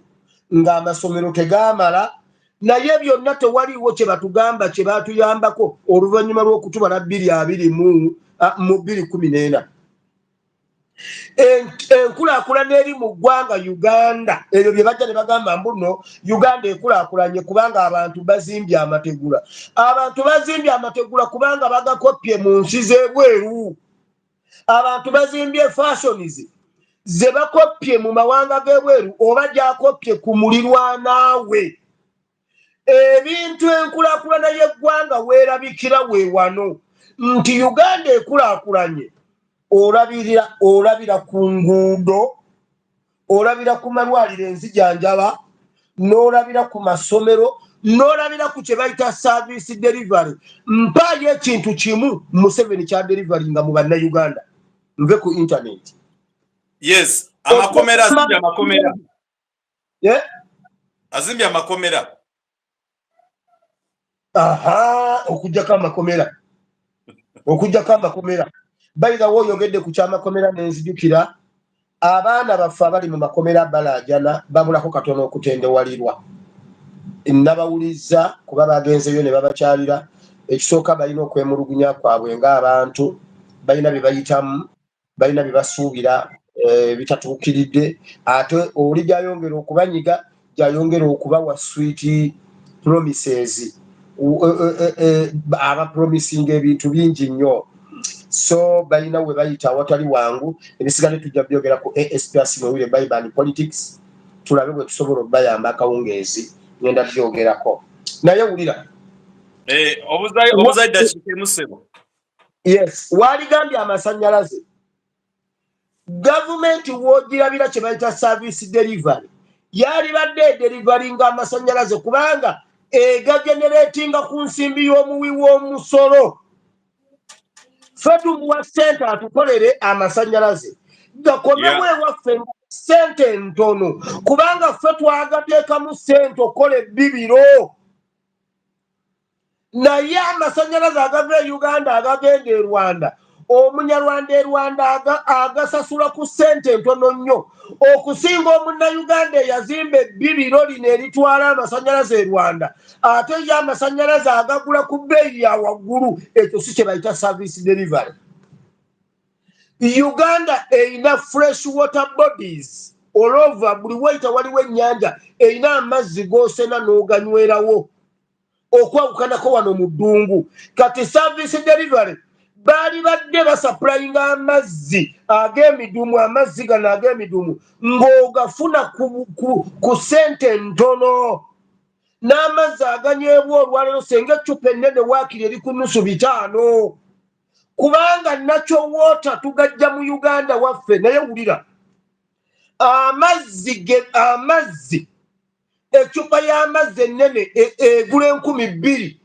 Speaker 1: ng'amasomero tegaamala. Naye byonna tewaliiwo kye batugamba kye baatuyambako oluvannyuma lw'okutubala 2014. Enkulaakulana eri mu ggwanga Uganda ebyo bye bajja ne bagamba mbuno Uganda ekulaakulanye kubanga abantu bazimbye amategula. Abantu bazimbye amategula kubanga bagakoppye mu nsi z'ebweru. Abantu bazimbye fashions ze bakoppye mu mawanga g'ebweru oba gy'akoppye ku mulirwana we. Ebintu enkulaakulana y'eggwanga weerabikira we wano nti Uganda ekulaakulanye. Olabira ku nguudo, olabira ku malwaliro enzijanjaba, n'olabira ku masomero, n'olabira ku kye bayita service delivery. Mpaayo ekintu kimu Museveni kya delivery nga mu bannayuganda nve ku internet.
Speaker 2: Yes, amakomera azimbye amakomera.
Speaker 1: Yeah?
Speaker 2: Azimbye amakomera.
Speaker 1: Aha, okujjako amakomera. Okujjako amakomera. By the way, yogedde ku kyamakomera nenzijukira abaana baffe abali mu makomera balajana babulako katono okutendewalirwa. Nabawuliza kuba bagenzeyo ne babakyalira ekisooka balina okwemulugunya kwabwe ng'abantu balina bye bayitamu balina bye basuubira bitatuukiridde ate oli gyayongera okubanyiga gyayongera okubawa sweet promises aba promising ebintu bingi nnyo. So balina we bayita awatali wangu ebisigale tujja byogera ku ASPS Mwewire Bible Politics tulabe bwe tusobola bayamba akawungeezi ngenda byogerako naye wulira
Speaker 2: obuzaida kimusebo.
Speaker 1: Yes, waligambye amasannyalaze gavumenti wogirabira kye bayita service delivery yali badde delivery nga amasannyalaze kubanga egageneratinga ku nsimbi y'omuwi w'omusolo. Fetu wa sente atukolere amasannyalaze gakomewo ewaffe sente ntono kubanga ffe twagateekamu sente okola ebbibiro naye amasannyalaze agava e Uganda agagenda e Rwanda omunyarwanda e Rwanda agasasula ku sente ntono nnyo okusinga omunnayuganda eyazimba ebbibiro lino eritwala amasannyalaze e Rwanda ate ye amasannyalaze agagula ku bbeeyi ya waggulu. Ekyo si kye bayita service delivery. Uganda eyina fresh water bodies all over buli wayita waliwo ennyanja eyina amazzi g'osena n'oganywerawo okwawukanako wano mu ddungu. Kati service delivery baali badde basapurayinga amazzi ag'emidumu amazzi gano ag'emidumu ng'ogafuna ku sente ntono n'amazzi aganywebwa olwaleero senga eccupa ennene waakiri eri ku nnusu 5 kubanga nakyo woota tugajja mu Uganda waffe. Naye wulira amazzi eccupa y'amazzi ennene egula 2,000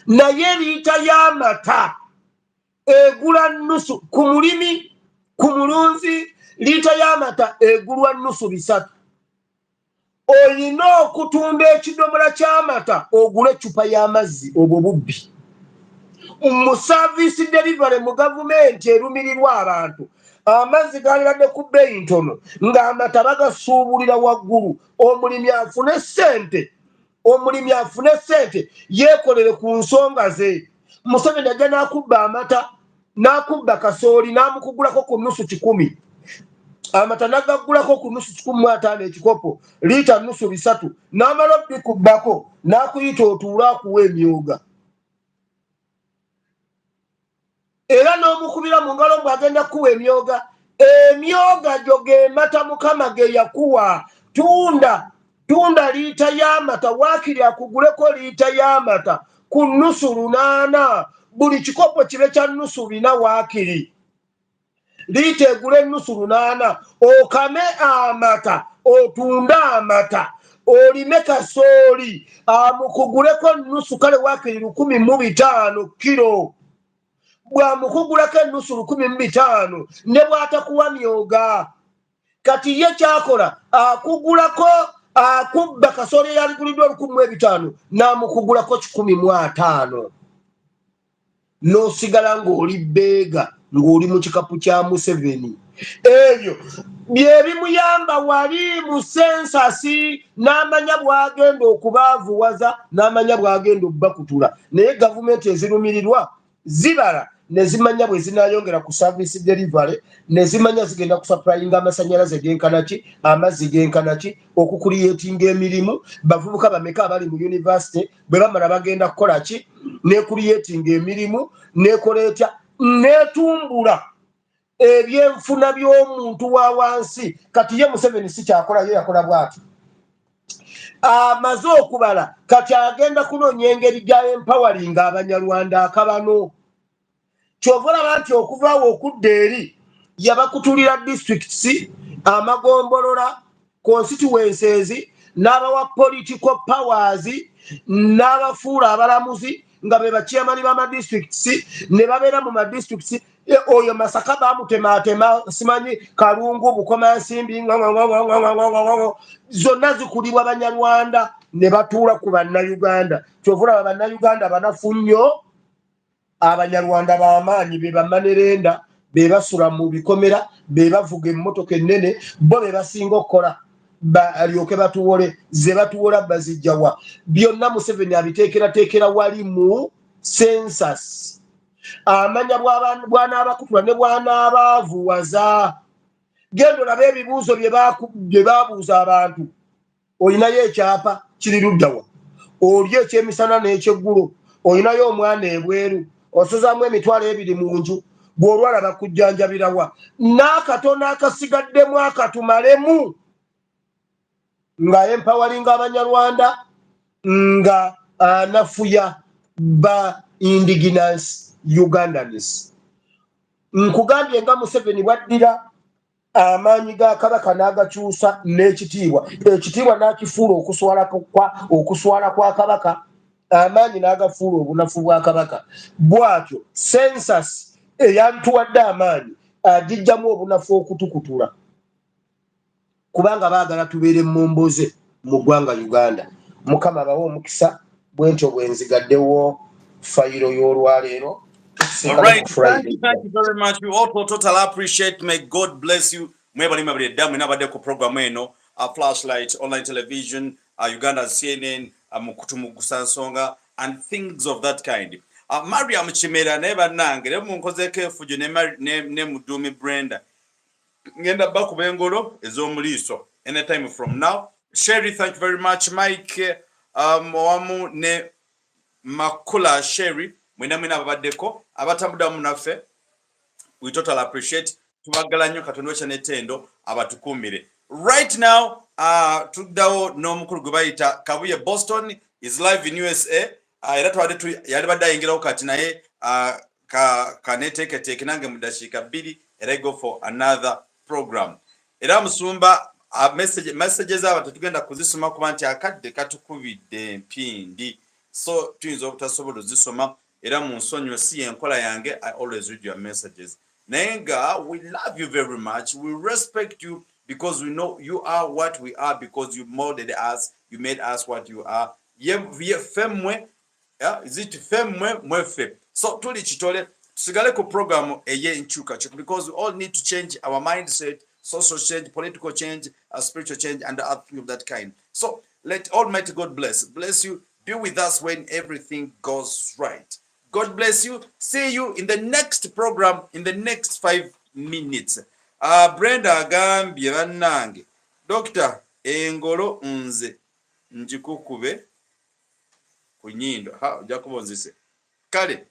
Speaker 1: naye liita y'amata egula nnusu ku mulimi ku mulunzi liita y'amata egulwa nnusu 3. Oyina okutunda ekidomola ky'amata ogula eccupa y'amazzi obwo bubbi. mu service delivery mu government erumirirwa abantu amazzi galibadde ku bbeeyi ntono ng'amata bagasuubulira waggulu omulimi afune ssente yeekolere ku nsonga ze. Museveni ajja n'akubba amata n'akubba kasooli n'amukugulako ku nusu 10 amata n'agaggulako ku nusu 15 ekikopo liita nusu 3 n'amala obbikubbako n'akuyita otuula akuwa emyoga era n'omukubira mu ngalo bw'agenda kuwa emyoga gyo ge mata Mukama ge yakuwa. Tunda liita y'amata waakiri akuguleko liita y'amata ku nusu 8 buli kikopo kibe kya nusu 4 waakiri liita egule nusu 8 okame amata otunda amata olime kasooli amukuguleko nusu kale waakiri 15 kilo bwamukugulako nusu 15 ne bw'atakuwa myoga kati ye kyakola akugulako akubba kasooli eyaliguliddwa 15 n'amukugulako 15 n'osigala ng'oli bbeega ng'oli mu kikapu kya Museveni. Ebyo byebimuyamba wali mu sensasi n'amanya bw'agenda okubaavuwaza n'amanya bw'agenda obbakutula naye gavumenti ezirumirirwa zibala nezimanya bwe zinayongera ku service delivery nezimanya zigenda kusupplyinga amasanyalaze genkanaki amazzi genkanaki okukuliyetinga emirimu bavubuka bameka abali mu university bwe bamala bagenda kukola ki nekuliyetinga emirimu nekoleetya netumbula ebyenfuna by'omuntu wa wansi. Kati ye Museveni si kyakola ye yakola bw'ati amaze okubala kati agenda kunoonya engeri gya empowering Abanyarwanda akabano. Kyova olaba nti okuvaawo okudda eri yabakutulira districts amagombolola constituencies n'abawa political powers n'abafuula abalamuzi nga be bachairman b'amadistricts ne babeera mu madistricts. Oyo Masaka bamutemaatema simanyi Kalungu Bukomansimbi zonna zikulibwa Abanyarwanda ne batuula ku Bannayuganda. Kyova olaba Bannayuganda banafu nnyo Abanyarwanda b'amaanyi be bamanerenda be basula mu bikomera be bavuga emmotoka ennene bo be basinga okukola balyoke batuwole ze batuwola bazijjawa byonna Museveni abiteekerateekera wali mu census. Amanya bw'anaabakutula ne bw'anaabaavuwaza. Genda olabe ebibuuzo bye baabuuza abantu. Olinayo ekyapa kiri luddawa oli ekyemisana n'ekyeggulo olinayo omwana ebweru osozaamu emitwalo 2 mu nju bw'olwala bakujjanjabirawa n'akatono akasigaddemu akatumalemu nga empoweringa Abanyarwanda nga anafuya ba indigenous Ugandans. Nkugambye nga Museveni bwaddira amaanyi ga Kabaka n'agakyusa n'ekitiibwa ekitiibwa n'akifuula okuswala kwa Kabaka amaanyi n'agafuula obunafu bwa Kabaka bwatyo census eyantuwadde amaanyi agijjamu obunafu okutukutula kubanga baagala tubeere mumboze mu ggwanga Uganda. Mukama bawe omukisa bwentyo bwenzigaddewo fayiro y'olwaleero.
Speaker 2: All right, thank you very much. We all totally appreciate. May God bless you. Mwebali mabri damu inabade ku program eno, Flashlight online television, Uganda CNN, mukutumu kusansonga and things of that kind. Mariam Chimera neba nange le munkoze kefujo ne Mudumi Brenda. Ngenda baku bengolo ezomuliso anytime from now. Sherry, thank you very much. Mike Moamu ne Makula Sherry. Mwina babadeko abatambuda munafe we totally appreciate tubagala nnyo katondocha netendo abatukumire right now. Tuddawo n'omukulu gwe bayita Kabuye Boston is live in USA. Era twadde yali badayingirawo kati naye kaneteeketeeke nange mudashiika 2 era go for another program. Era musumba messages aba tetugenda kuzisoma kuba nti akadde katukubidde mpindi so tuyinza obutasobola ozisoma. Era munsonyo si enkola yange. I always read your messages. Nenga, we love you very much. We respect you because we know you are what we are because you molded us. You made us what you are. Femwe, is it femwe mwefe? So tuli chitole tusigale ku program eye nchuka because we all need to change our mindset, social change, political change, spiritual change, and other things of that kind. So let Almighty God bless you. Be with us when everything goes right. God bless you. See you in the next program in the next 5 minutes. Brenda agambye bannange Dr. Engolo nze njikukube ku nnyindo ojja kubonzise kale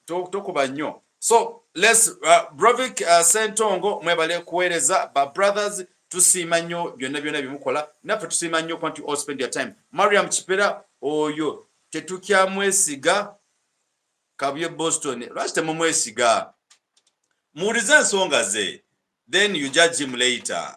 Speaker 2: tokuba nnyo. So let's Brovik Sentongo mwebale kuweereza ba brothers tusiima nnyo byonna byemukola naffe tusiima nnyo kwanti all spend your time. Mariam Chipera oyo tetukyamwesiga kabye Boston lwaki temumwesiga muwulize ensonga ze then you judge him later.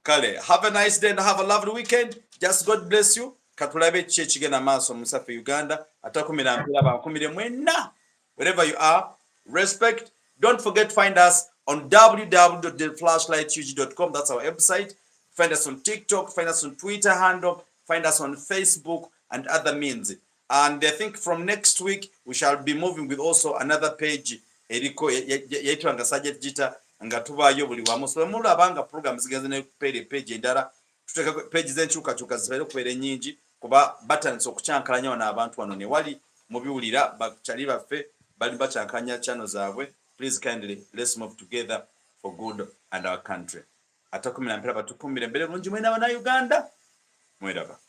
Speaker 2: Kale have a nice day and have a lovely weekend. Just God bless you. Katulabe kye kigenda maaso musafe Uganda atakumira mpira bankumire mwenna wherever you are. Respect. Don't forget to find us on www.theflashlightug.com. That's our website. Find us on TikTok, find us on Twitter handle, find us on Facebook and other means. And I think from next week we shall be moving with also another page eriko yetwanga Sergeant Jita nga tubayo buli wamu. So mulabanga programs zigenze ne kupere page endala tuteka page zenchuka zibere kupere nyingi kuba buttons okucyankalanya na abantu wano ne wali mubiwulira bakali baffe bali bacyankanya channel zaabwe. Please kindly let's move together for good and our country. Atakumira mpira batukumire mbere bulungi mwena wana Uganda mwedaba.